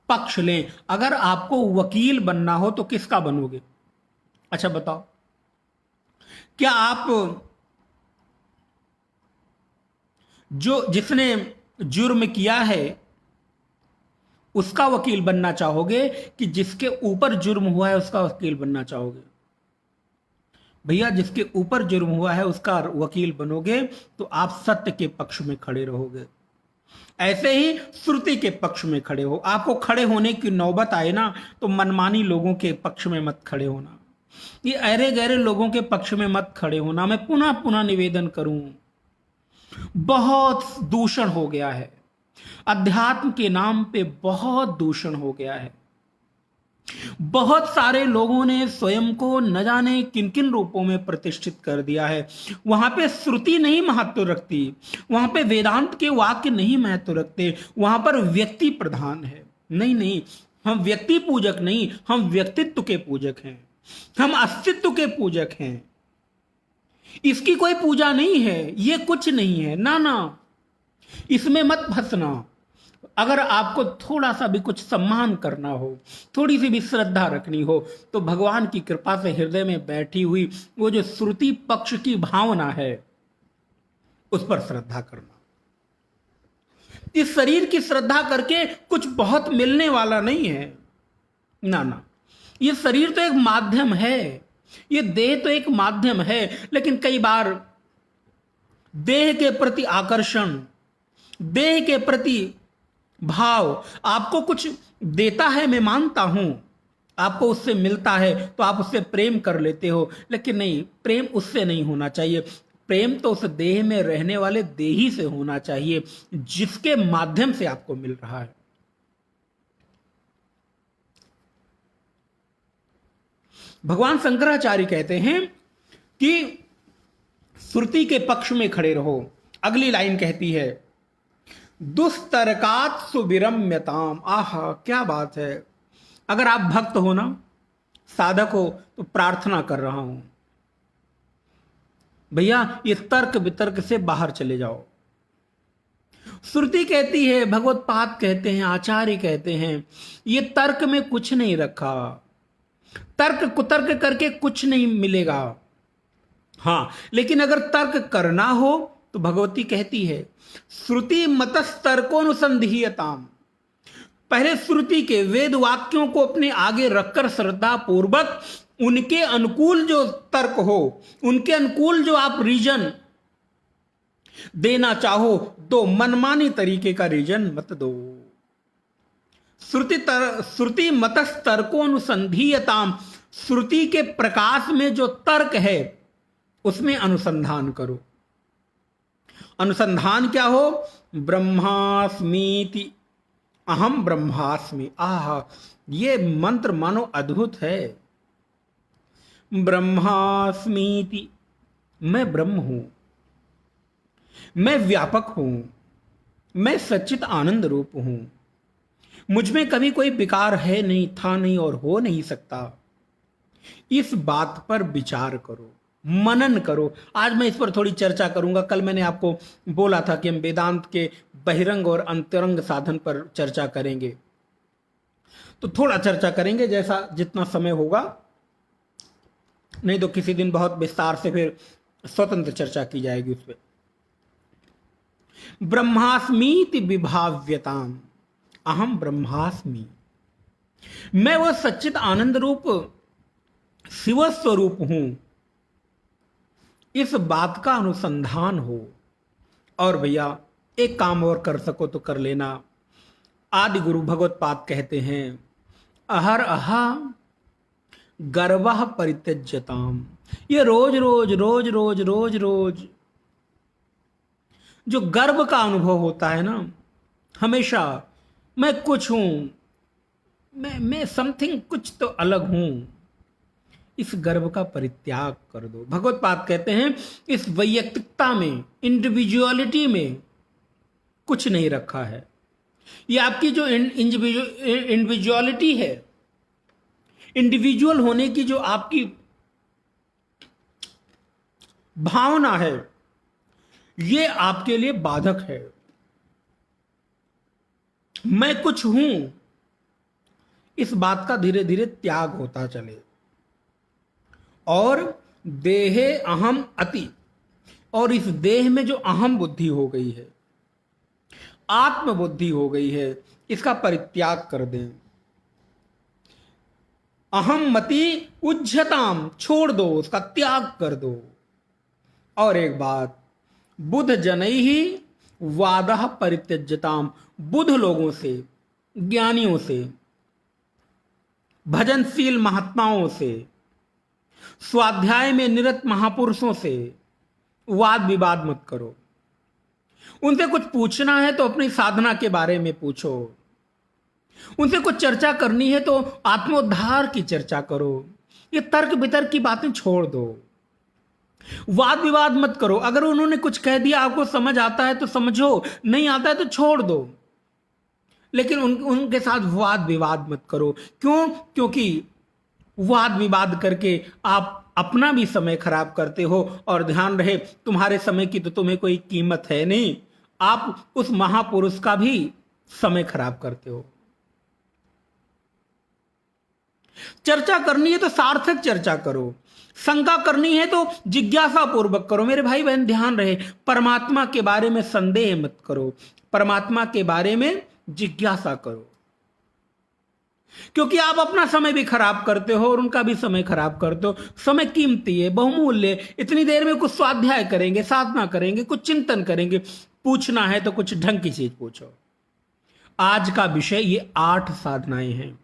पक्ष लें। अगर आपको वकील बनना हो तो किसका बनोगे? अच्छा बताओ, क्या आप जिसने जुर्म किया है उसका वकील बनना चाहोगे कि जिसके ऊपर जुर्म हुआ है उसका वकील बनना चाहोगे? भैया जिसके ऊपर जुर्म हुआ है उसका वकील बनोगे तो आप सत्य के पक्ष में खड़े रहोगे। ऐसे ही श्रुति के पक्ष में खड़े हो। आपको खड़े होने की नौबत आए ना तो मनमानी लोगों के पक्ष में मत खड़े होना, ये अरे गहरे लोगों के पक्ष में मत खड़े होना। मैं पुनः पुनः निवेदन करूं, बहुत दूषण हो गया है, अध्यात्म के नाम पे बहुत दूषण हो गया है। बहुत सारे लोगों ने स्वयं को न जाने किन किन रूपों में प्रतिष्ठित कर दिया है। वहां पे श्रुति नहीं महत्व रखती, वहां पे वेदांत के वाक्य नहीं महत्व रखते, वहां पर व्यक्ति प्रधान है। नहीं, हम व्यक्ति पूजक नहीं, हम व्यक्तित्व के पूजक हैं, हम अस्तित्व के पूजक हैं। इसकी कोई पूजा नहीं है, ये कुछ नहीं है, ना, इसमें मत फंसना। अगर आपको थोड़ा सा भी कुछ सम्मान करना हो, थोड़ी सी भी श्रद्धा रखनी हो, तो भगवान की कृपा से हृदय में बैठी हुई वो जो श्रुति पक्ष की भावना है उस पर श्रद्धा करना। इस शरीर की श्रद्धा करके कुछ बहुत मिलने वाला नहीं है, ना। ये शरीर तो एक माध्यम है, ये देह तो एक माध्यम है, लेकिन कई बार देह के प्रति आकर्षण, देह के प्रति भाव आपको कुछ देता है, मैं मानता हूं, आपको उससे मिलता है तो आप उससे प्रेम कर लेते हो, लेकिन नहीं, प्रेम उससे नहीं होना चाहिए। प्रेम तो उस देह में रहने वाले देही से होना चाहिए जिसके माध्यम से आपको मिल रहा है। भगवान शंकराचार्य कहते हैं कि श्रुति के पक्ष में खड़े रहो। अगली लाइन कहती है दुस्तर्कात् सुविरम्यताम। आहा क्या बात है। अगर आप भक्त हो ना, साधक हो, तो प्रार्थना कर रहा हूं भैया ये तर्क वितर्क से बाहर चले जाओ। श्रुति कहती है, भगवत पाद कहते हैं, आचार्य कहते हैं, ये तर्क में कुछ नहीं रखा, तर्क कुतर्क करके कुछ नहीं मिलेगा। हां, लेकिन अगर तर्क करना हो तो भगवती कहती है श्रुति मतस्तर्कोनुसंधीयताम। पहले श्रुति के वेद वाक्यों को अपने आगे रखकर श्रद्धा पूर्वक उनके अनुकूल जो तर्क हो, उनके अनुकूल जो आप रीजन देना चाहो दो, मनमानी तरीके का रीजन मत दो। श्रुति मतस्तर्कोनुसंधीयताम, श्रुति के प्रकाश में जो तर्क है उसमें अनुसंधान करो। अनुसंधान क्या हो? ब्रह्मास्मीति, अहम ब्रह्मास्मि। आहा, ये मंत्र मानो अद्भुत है। ब्रह्मास्मीति, मैं ब्रह्म हूं, मैं व्यापक हूं, मैं सच्चित आनंद रूप हूं, मुझ में कभी कोई विकार है नहीं, था नहीं और हो नहीं सकता। इस बात पर विचार करो, मनन करो। आज मैं इस पर थोड़ी चर्चा करूंगा। कल मैंने आपको बोला था कि हम वेदांत के बहिरंग और अंतरंग साधन पर चर्चा करेंगे, तो थोड़ा चर्चा करेंगे, जैसा जितना समय होगा, नहीं तो किसी दिन बहुत विस्तार से फिर स्वतंत्र चर्चा की जाएगी उस पर। ब्रह्मास्मीति विभाव्यताम, अहम ब्रह्मास्मि, मैं वो सच्चित आनंद रूप शिव स्वरूप हूं, इस बात का अनुसंधान हो। और भैया एक काम और कर सको तो कर लेना। आदि गुरु भगवत पाद कहते हैं, अहर अहा गर्वः परित्यज्यताम। ये रोज रोज रोज रोज रोज रोज जो गर्व का अनुभव होता है ना, हमेशा मैं कुछ हूं, मैं समथिंग, कुछ तो अलग हूं, इस गर्व का परित्याग कर दो। भगवत पाद कहते हैं, इस वैयक्तिकता में, इंडिविजुअलिटी में कुछ नहीं रखा है। ये आपकी जो इंडिविजुअलिटी है, इंडिविजुअल होने की जो आपकी भावना है, ये आपके लिए बाधक है। मैं कुछ हूं, इस बात का धीरे धीरे त्याग होता चले। और देहे अहम अति, और इस देह में जो अहम बुद्धि हो गई है, आत्म बुद्धि हो गई है, इसका परित्याग कर दें। अहम मति उज्झताम, छोड़ दो, उसका त्याग कर दो। और एक बात, बुद्ध जनई ही वादः परित्यज्यताम, बुद्ध लोगों से, ज्ञानियों से, भजनशील महात्माओं से, स्वाध्याय में निरत महापुरुषों से वाद विवाद मत करो। उनसे कुछ पूछना है तो अपनी साधना के बारे में पूछो। उनसे कुछ चर्चा करनी है तो आत्मोद्धार की चर्चा करो। ये तर्क वितर्क की बातें छोड़ दो, वाद विवाद मत करो। अगर उन्होंने कुछ कह दिया, आपको समझ आता है तो समझो, नहीं आता है तो छोड़ दो, लेकिन उनके साथ वाद विवाद मत करो। क्यों? क्योंकि वाद विवाद करके आप अपना भी समय खराब करते हो, और ध्यान रहे, तुम्हारे समय की तो तुम्हें कोई कीमत है नहीं, आप उस महापुरुष का भी समय खराब करते हो। चर्चा करनी है तो सार्थक चर्चा करो, शंका करनी है तो जिज्ञासा पूर्वक करो। मेरे भाई बहन ध्यान रहे, परमात्मा के बारे में संदेह मत करो, परमात्मा के बारे में जिज्ञासा करो। क्योंकि आप अपना समय भी खराब करते हो और उनका भी समय खराब करते हो। समय कीमती है, बहुमूल्य। इतनी देर में कुछ स्वाध्याय करेंगे, साधना करेंगे, कुछ चिंतन करेंगे। पूछना है तो कुछ ढंग की चीज पूछो। आज का विषय ये 8 साधनाएं हैं।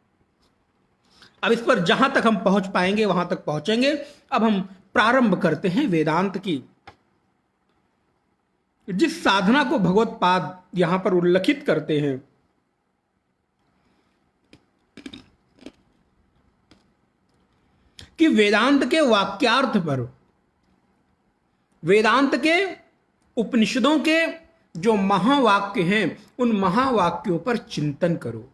अब इस पर जहां तक हम पहुंच पाएंगे वहां तक पहुंचेंगे। अब हम प्रारंभ करते हैं वेदांत की। जिस साधना को भगवत पाद यहां पर उल्लेखित करते हैं, कि वेदांत के वाक्यार्थ पर, वेदांत के उपनिषदों के जो महावाक्य हैं, उन महावाक्यों पर चिंतन करो।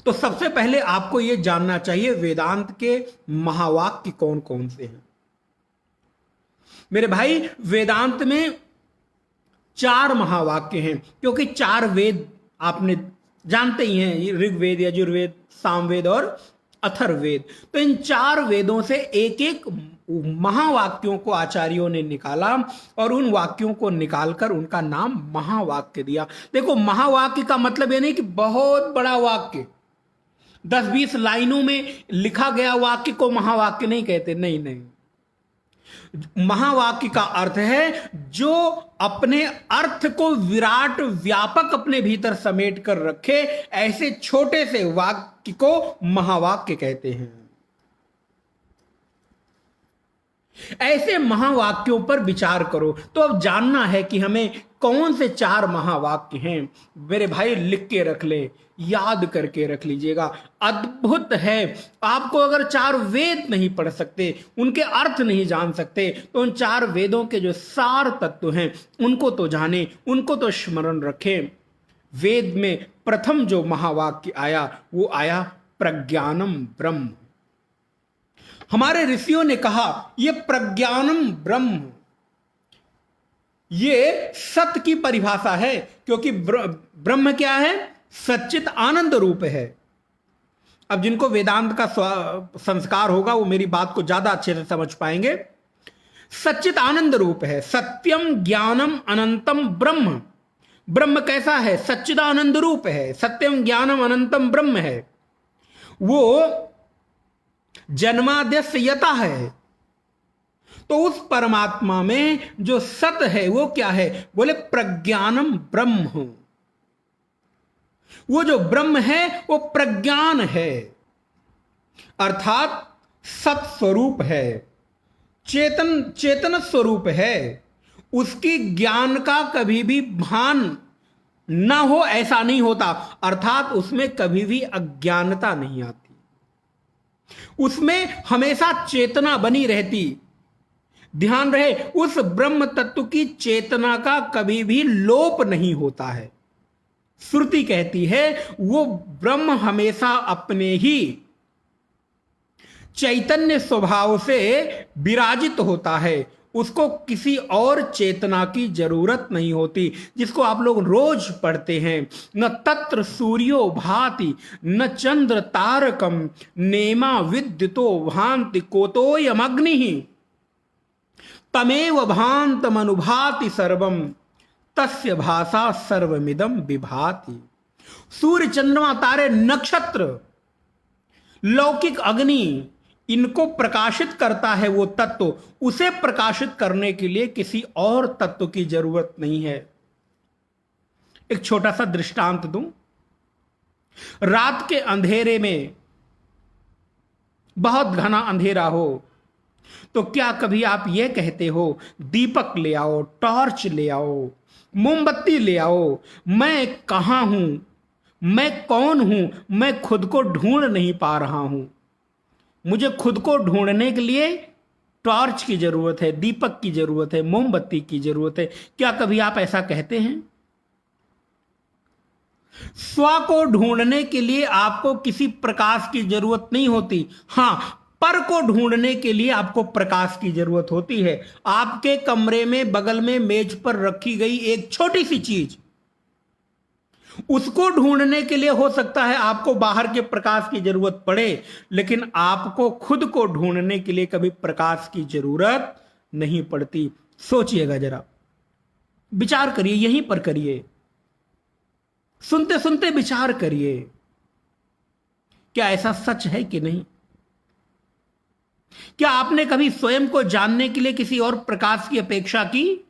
तो सबसे पहले आपको यह जानना चाहिए वेदांत के महावाक्य कौन कौन से हैं। मेरे भाई, वेदांत में 4 महावाक्य हैं, क्योंकि 4 वेद आपने जानते ही हैं, ऋग्वेद, यजुर्वेद, सामवेद और अथर्ववेद। तो इन 4 वेदों से एक एक महावाक्यों को आचार्यों ने निकाला, और उन वाक्यों को निकालकर उनका नाम महावाक्य दिया। देखो, महावाक्य का मतलब यह नहीं कि बहुत बड़ा वाक्य, 10-20 लाइनों में लिखा गया वाक्य को महावाक्य नहीं कहते। नहीं नहीं, महावाक्य का अर्थ है जो अपने अर्थ को विराट, व्यापक अपने भीतर समेट कर रखे। ऐसे छोटे से वाक्य को महावाक्य कहते हैं। ऐसे महावाक्यों पर विचार करो। तो अब जानना है कि हमें कौन से 4 महावाक्य हैं। मेरे भाई लिख के रख ले, याद करके रख लीजिएगा। अद्भुत है। आपको अगर 4 वेद नहीं पढ़ सकते, उनके अर्थ नहीं जान सकते, तो उन 4 वेदों के जो सार तत्व हैं उनको तो जाने, उनको तो स्मरण रखें। वेद में प्रथम जो महावाक्य आया वो आया प्रज्ञानम ब्रह्म। हमारे ऋषियों ने कहा ये प्रज्ञानम ब्रह्म, ये सत्य की परिभाषा है, क्योंकि ब्रह्म क्या है? सच्चित आनंद रूप है। अब जिनको वेदांत का संस्कार होगा वो मेरी बात को ज्यादा अच्छे से समझ पाएंगे। सच्चित आनंद रूप है, सत्यम ज्ञानम अनंतम ब्रह्म। ब्रह्म कैसा है? सच्चिदानंद रूप है, सत्यम ज्ञानम अनंतम ब्रह्म है। वो जन्माद्यस्य यता है। तो उस परमात्मा में जो सत है वो क्या है? बोले प्रज्ञानम ब्रह्म। वो जो ब्रह्म है वो प्रज्ञान है, अर्थात सत स्वरूप है, चेतन स्वरूप है। उसकी ज्ञान का कभी भी भान ना हो ऐसा नहीं होता, अर्थात उसमें कभी भी अज्ञानता नहीं आती, उसमें हमेशा चेतना बनी रहती। ध्यान रहे, उस ब्रह्म तत्व की चेतना का कभी भी लोप नहीं होता है। श्रुति कहती है वो ब्रह्म हमेशा अपने ही चैतन्य स्वभाव से विराजित होता है, उसको किसी और चेतना की जरूरत नहीं होती। जिसको आप लोग रोज पढ़ते हैं, न तत्र सूर्यो भाति न चंद्र तारकम नेमा विद्युतो भांति कोतोयम अग्नि तमेव भांतमनुभाति सर्वम तस्य भाषा सर्वमिदम विभाति। सूर्य, चंद्रमा, तारे, नक्षत्र, लौकिक अग्नि, इनको प्रकाशित करता है वो तत्व। उसे प्रकाशित करने के लिए किसी और तत्व की जरूरत नहीं है। एक छोटा सा दृष्टांत दूं। रात के अंधेरे में, बहुत घना अंधेरा हो, तो क्या कभी आप यह कहते हो दीपक ले आओ, टॉर्च ले आओ, मोमबत्ती ले आओ? मैं कहां हूं, मैं कौन हूं, मैं खुद को ढूंढ नहीं पा रहा हूं, मुझे खुद को ढूंढने के लिए टॉर्च की जरूरत है, दीपक की जरूरत है, मोमबत्ती की जरूरत है? क्या कभी आप ऐसा कहते हैं? स्व को ढूंढने के लिए आपको किसी प्रकाश की जरूरत नहीं होती। हां, पर को ढूंढने के लिए आपको प्रकाश की जरूरत होती है। आपके कमरे में बगल में मेज पर रखी गई एक छोटी सी चीज, उसको ढूंढने के लिए हो सकता है आपको बाहर के प्रकाश की जरूरत पड़े, लेकिन आपको खुद को ढूंढने के लिए कभी प्रकाश की जरूरत नहीं पड़ती। सोचिएगा जरा, विचार करिए, यहीं पर करिए, सुनते सुनते विचार करिए, क्या ऐसा सच है कि नहीं? क्या आपने कभी स्वयं को जानने के लिए किसी और प्रकाश की अपेक्षा की?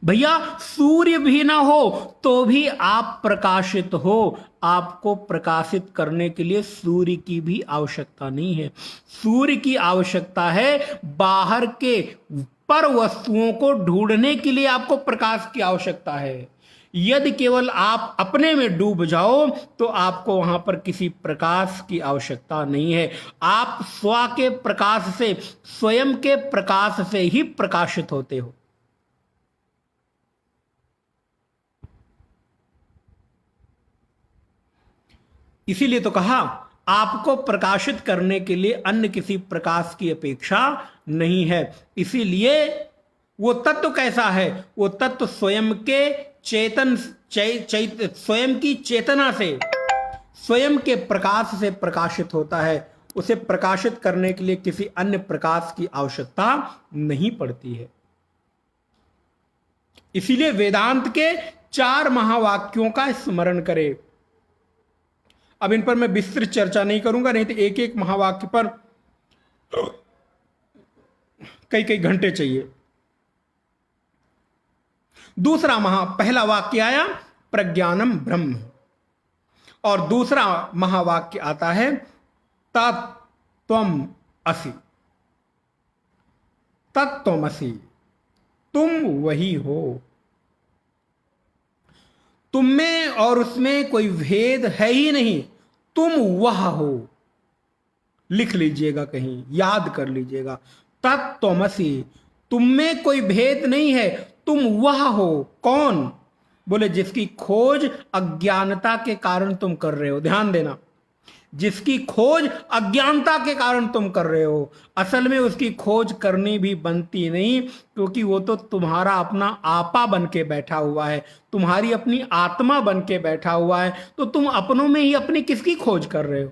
भैया, सूर्य भी ना हो तो भी आप प्रकाशित हो। आपको प्रकाशित करने के लिए सूर्य की भी आवश्यकता नहीं है। सूर्य की आवश्यकता है बाहर के पर वस्तुओं को ढूंढने के लिए आपको प्रकाश की आवश्यकता है। यदि केवल आप अपने में डूब जाओ तो आपको वहां पर किसी प्रकाश की आवश्यकता नहीं है। आप स्व के प्रकाश से, स्वयं के प्रकाश से ही प्रकाशित होते हो। इसीलिए तो कहा आपको प्रकाशित करने के लिए अन्य किसी प्रकाश की अपेक्षा नहीं है। इसीलिए वो तत्व कैसा है? वो तत्व स्वयं के स्वयं की चेतना से, स्वयं के प्रकाश से प्रकाशित होता है। उसे प्रकाशित करने के लिए किसी अन्य प्रकाश की आवश्यकता नहीं पड़ती है। इसीलिए वेदांत के 4 महावाक्यों का स्मरण करें। अब इन पर मैं विस्तृत चर्चा नहीं करूंगा, नहीं तो एक एक महावाक्य पर कई कई घंटे चाहिए। पहला वाक्य आया प्रज्ञानम ब्रह्म, और दूसरा महावाक्य आता है तत्त्वम असि। तत्त्वमसि, तुम वही हो। तुम में और उसमें कोई भेद है ही नहीं, तुम वह हो। लिख लीजिएगा, कहीं याद कर लीजिएगा, तत्त्वमसि, तुम में कोई भेद नहीं है, तुम वह हो। कौन? बोले जिसकी खोज अज्ञानता के कारण तुम कर रहे हो। ध्यान देना, जिसकी खोज अज्ञानता के कारण तुम कर रहे हो। असल में उसकी खोज करनी भी बनती नहीं, क्योंकि वो तो तुम्हारा अपना आपा बन के बैठा हुआ है, तुम्हारी अपनी आत्मा बन के बैठा हुआ है। तो तुम अपनों में ही अपनी किसकी खोज कर रहे हो?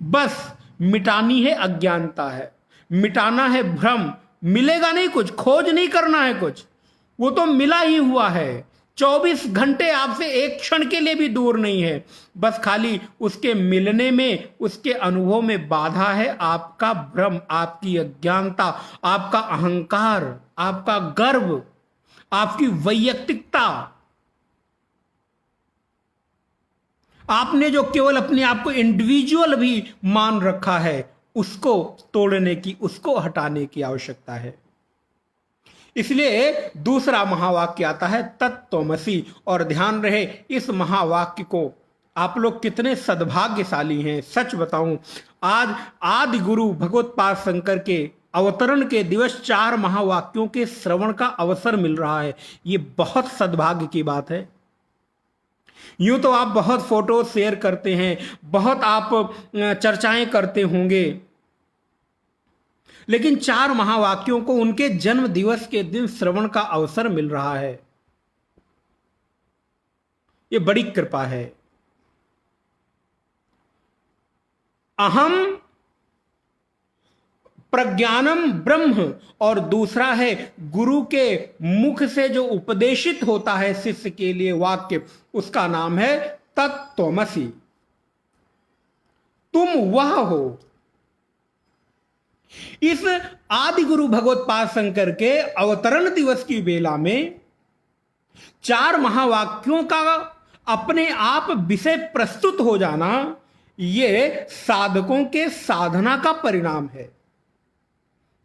बस मिटानी है अज्ञानता है, मिटाना है भ्रम। मिलेगा नहीं कुछ, खोज नहीं करना है कुछ, वो तो मिला ही हुआ है। 24 घंटे आपसे एक क्षण के लिए भी दूर नहीं है। बस खाली उसके मिलने में, उसके अनुभव में बाधा है आपका भ्रम, आपकी अज्ञानता, आपका अहंकार, आपका गर्व, आपकी वैयक्तिकता। आपने जो केवल अपने आप को इंडिविजुअल भी मान रखा है, उसको तोड़ने की, उसको हटाने की आवश्यकता है। इसलिए दूसरा महावाक्य आता है तत्त्वमसि। और ध्यान रहे, इस महावाक्य को आप लोग कितने सद्भाग्यशाली हैं। सच बताऊं, आज आदि गुरु भगवत्पाद शंकर के अवतरण के दिवस 4 महावाक्यों के श्रवण का अवसर मिल रहा है। ये बहुत सद्भाग्य की बात है। यूं तो आप बहुत फोटो शेयर करते हैं, बहुत आप चर्चाएं करते होंगे, लेकिन 4 महावाक्यों को उनके जन्म दिवस के दिन श्रवण का अवसर मिल रहा है। ये बड़ी कृपा है। अहम प्रज्ञानम ब्रह्म, और दूसरा है गुरु के मुख से जो उपदेशित होता है शिष्य के लिए वाक्य, उसका नाम है तत्त्वमसि। तुम वह हो। इस आदि गुरु भगवत्पाद शंकर के अवतरण दिवस की बेला में 4 महावाक्यों का अपने आप विषय प्रस्तुत हो जाना, यह साधकों के साधना का परिणाम है।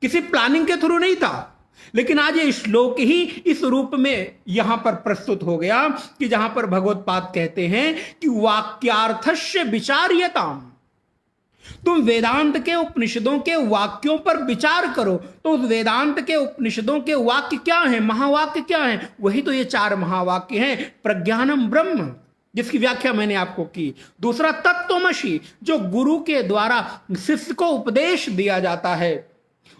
किसी प्लानिंग के थ्रू नहीं था, लेकिन आज ये श्लोक ही इस रूप में यहां पर प्रस्तुत हो गया कि जहां पर भगवत्पाद कहते हैं कि वाक्यार्थस्य विचार्यताम। तुम वेदांत के उपनिषदों के वाक्यों पर विचार करो। तो उस वेदांत के उपनिषदों के वाक्य क्या हैं, महावाक्य क्या हैं? वही तो ये 4 महावाक्य हैं। प्रज्ञानम ब्रह्म, जिसकी व्याख्या मैंने आपको की। दूसरा तत्त्वमसि, जो गुरु के द्वारा शिष्य को उपदेश दिया जाता है,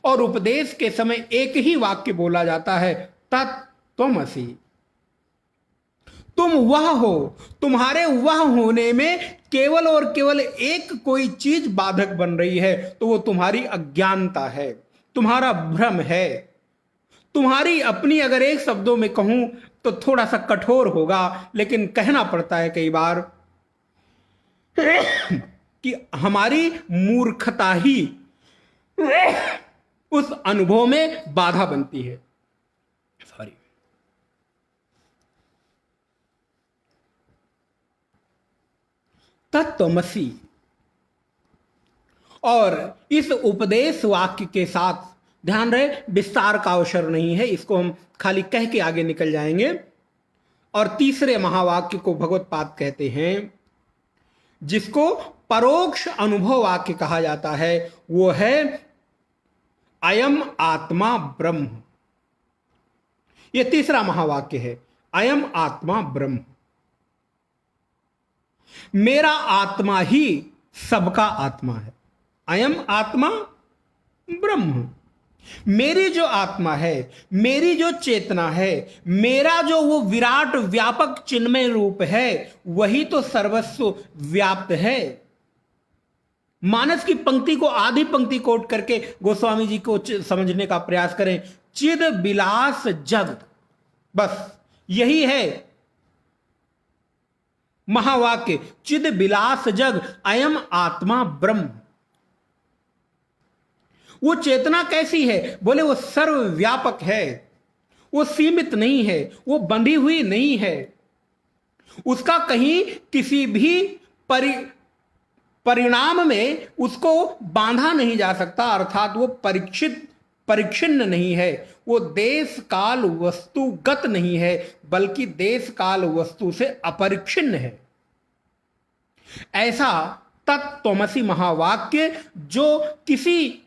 और उपदेश के समय एक ही वाक्य बोला जाता है, तत्त्वमसि। तुम वह हो। तुम्हारे वह होने में केवल और केवल एक कोई चीज बाधक बन रही है, तो वो तुम्हारी अज्ञानता है, तुम्हारा भ्रम है। तुम्हारी अपनी, अगर एक शब्दों में कहूं तो थोड़ा सा कठोर होगा, लेकिन कहना पड़ता है कई बार कि हमारी मूर्खता ही उस अनुभव में बाधा बनती है। सॉरी। तत्त्वमसि, और इस उपदेश वाक्य के साथ ध्यान रहे, विस्तार का अवसर नहीं है, इसको हम खाली कह के आगे निकल जाएंगे। और तीसरे महावाक्य को भगवत्पाद कहते हैं, जिसको परोक्ष अनुभव वाक्य कहा जाता है, वो है अयम आत्मा ब्रह्म। ये तीसरा महावाक्य है, अयम आत्मा ब्रह्म। मेरा आत्मा ही सबका आत्मा है। अयम आत्मा ब्रह्म। मेरी जो आत्मा है, मेरी जो चेतना है, मेरा जो वो विराट व्यापक चिन्मय रूप है, वही तो सर्वस्व व्याप्त है। मानस की पंक्ति को, आधी पंक्ति कोट करके गोस्वामी जी को समझने का प्रयास करें। चिद विलास जग, बस यही है महावाक्य। चिद विलास जग अयम आत्मा ब्रह्म। वो चेतना कैसी है? बोले वो सर्वव्यापक है, वो सीमित नहीं है, वो बंधी हुई नहीं है। उसका कहीं किसी भी परिणाम में उसको बांधा नहीं जा सकता, अर्थात वो परिच्छिन्न नहीं है, वो देश काल वस्तुगत नहीं है, बल्कि देश काल वस्तु से अपरिच्छिन्न है। ऐसा तत्त्वमसि महावाक्य जो किसी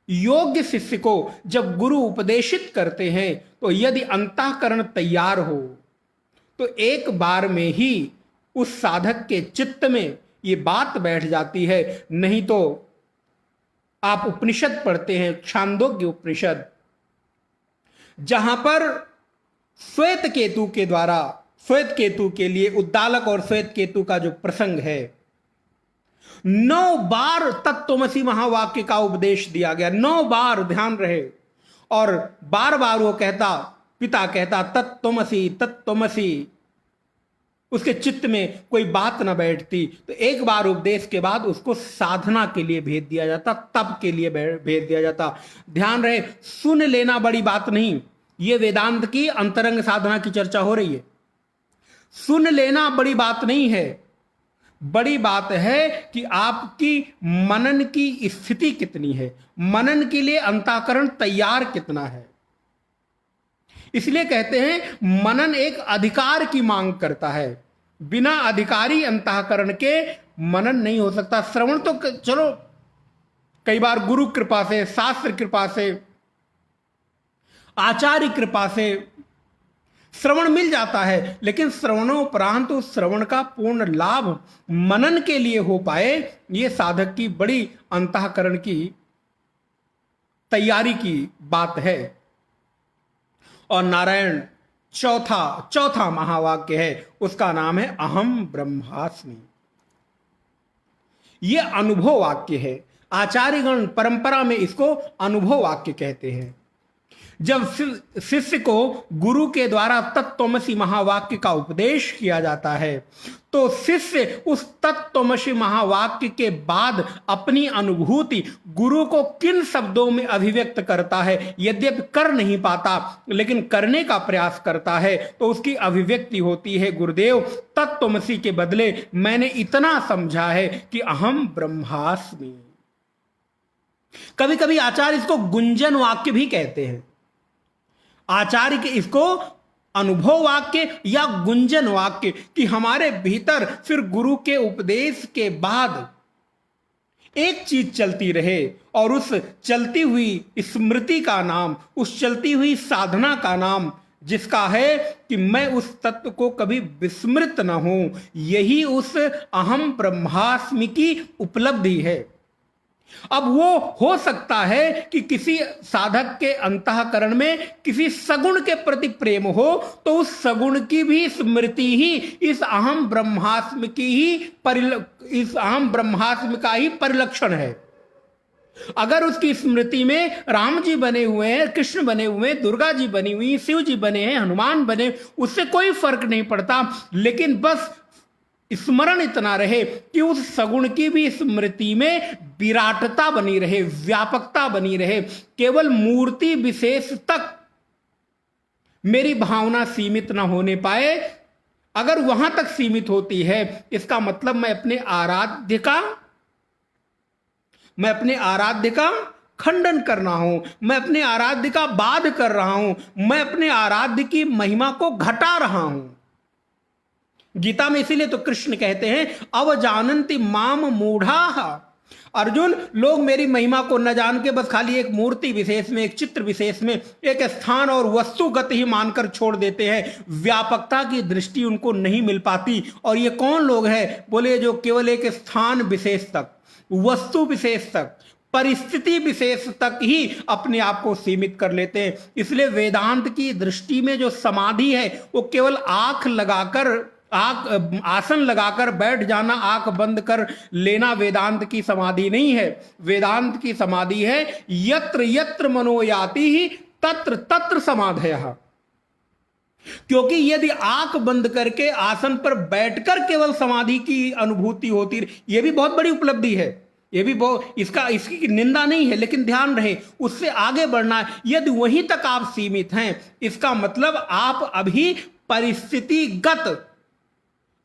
योग्य शिष्य को जब गुरु उपदेशित करते हैं, तो यदि अंतःकरण तैयार हो तो एक बार में ही उस साधक के चित्त में ये बात बैठ जाती है। नहीं तो आप उपनिषद पढ़ते हैं, छांदोग्य उपनिषद, जहां पर श्वेत केतु के द्वारा, श्वेत केतु के लिए उद्दालक और श्वेत केतु का जो प्रसंग है, 9 बार तत्त्वमसि महावाक्य का उपदेश दिया गया, 9 बार, ध्यान रहे। और बार बार वो कहता, पिता कहता तत्त्वमसि तत्त्वमसि, उसके चित्त में कोई बात ना बैठती, तो एक बार उपदेश के बाद उसको साधना के लिए भेज दिया जाता, तप के लिए भेज दिया जाता। ध्यान रहे, सुन लेना बड़ी बात नहीं, ये वेदांत की अंतरंग साधना की चर्चा हो रही है। सुन लेना बड़ी बात नहीं है, बड़ी बात है कि आपकी मनन की स्थिति कितनी है, मनन के लिए अंतःकरण तैयार कितना है। इसलिए कहते हैं मनन एक अधिकार की मांग करता है, बिना अधिकारी अंतःकरण के मनन नहीं हो सकता। श्रवण तो चलो कई बार गुरु कृपा से, शास्त्र कृपा से, आचार्य कृपा से श्रवण मिल जाता है, लेकिन श्रवणोपरांत उस श्रवण का पूर्ण लाभ मनन के लिए हो पाए, ये साधक की बड़ी अंतःकरण की तैयारी की बात है। और नारायण चौथा महावाक्य है, उसका नाम है अहम ब्रह्मास्मि। यह अनुभव वाक्य है, आचार्यगण परंपरा में इसको अनुभव वाक्य कहते हैं। जब शिष्य को गुरु के द्वारा तत्त्वमसि महावाक्य का उपदेश किया जाता है, तो शिष्य उस तत्त्वमसि महावाक्य के बाद अपनी अनुभूति गुरु को किन शब्दों में अभिव्यक्त करता है, यद्यपि कर नहीं पाता लेकिन करने का प्रयास करता है, तो उसकी अभिव्यक्ति होती है, गुरुदेव तत्त्वमसि के बदले मैंने इतना समझा है कि अहम ब्रह्मास्मि। कभी कभी आचार्य इसको गुंजन वाक्य भी कहते हैं। आचार्य के इसको अनुभव वाक्य या गुंजन वाक्य, कि हमारे भीतर फिर गुरु के उपदेश के बाद एक चीज चलती रहे, और उस चलती हुई स्मृति का नाम, उस चलती हुई साधना का नाम जिसका है कि मैं उस तत्व को कभी विस्मृत न हूं, यही उस अहम ब्रह्मास्मि की उपलब्धि है। अब वो हो सकता है कि किसी साधक के अंतःकरण में किसी सगुण के प्रति प्रेम हो, तो उस सगुण की भी स्मृति ही इस अहम ब्रह्मास्मि का ही परिलक्षण है। अगर उसकी स्मृति में राम जी बने हुए हैं, कृष्ण बने हुए हैं, दुर्गा जी बनी हुई, शिव जी बने हैं, हनुमान बने, उससे कोई फर्क नहीं पड़ता, लेकिन बस स्मरण इतना रहे कि उस सगुण की भी स्मृति में विराटता बनी रहे, व्यापकता बनी रहे। केवल मूर्ति विशेष तक मेरी भावना सीमित ना होने पाए। अगर वहां तक सीमित होती है, इसका मतलब मैं अपने आराध्य का खंडन कर रहा हूं, मैं अपने आराध्य का बाध कर रहा हूं, मैं अपने आराध्य की महिमा को घटा रहा हूं। गीता में इसीलिए तो कृष्ण कहते हैं अवजानन्ति माम मूढ़ाः। अर्जुन, लोग मेरी महिमा को न जान के बस खाली एक मूर्ति विशेष में, एक चित्र विशेष में, एक स्थान और वस्तुगत ही मानकर छोड़ देते हैं। व्यापकता की दृष्टि उनको नहीं मिल पाती। और ये कौन लोग हैं? बोले जो केवल एक स्थान विशेष तक, वस्तु विशेष तक, परिस्थिति विशेष तक ही अपने आप को सीमित कर लेते हैं। इसलिए वेदांत की दृष्टि में जो समाधि है वो केवल आसन लगाकर बैठ जाना, आंख बंद कर लेना वेदांत की समाधि नहीं है। वेदांत की समाधि है यत्र यत्र मनो याति ही तत्र तत्र समाधयः। क्योंकि यदि आंख बंद करके आसन पर बैठकर केवल समाधि की अनुभूति होती, यह भी बहुत बड़ी उपलब्धि है, ये भी बहुत, इसकी निंदा नहीं है, लेकिन ध्यान रहे उससे आगे बढ़ना है। यदि वहीं तक आप सीमित हैं, इसका मतलब आप अभी परिस्थितिगत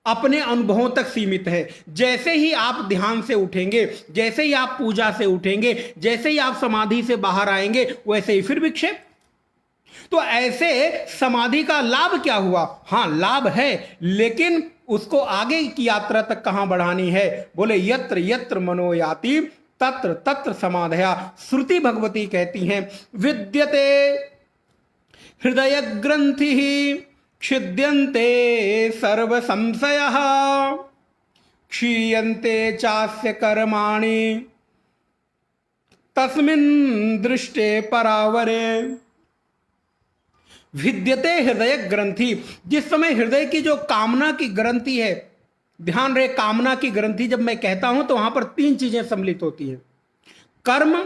अपने अनुभवों तक सीमित है। जैसे ही आप ध्यान से उठेंगे, जैसे ही आप पूजा से उठेंगे, जैसे ही आप समाधि से बाहर आएंगे, वैसे ही फिर विक्षेप। तो ऐसे समाधि का लाभ क्या हुआ? हां, लाभ है, लेकिन उसको आगे की यात्रा तक कहां बढ़ानी है? बोले यत्र यत्र मनोयाति तत्र तत्र समाधया। श्रुति भगवती कहती हैं, विद्यते हृदय ग्रंथि छिद्यन्ते सर्व संशयः क्षीयन्ते चास्य कर्माणि तस्मिन् दृष्टे परावरे। विद्यते हृदय ग्रंथि, जिस समय हृदय की जो कामना की ग्रंथि है, ध्यान रहे कामना की ग्रंथि जब मैं कहता हूं तो वहां पर तीन चीजें सम्मिलित होती हैं, कर्म,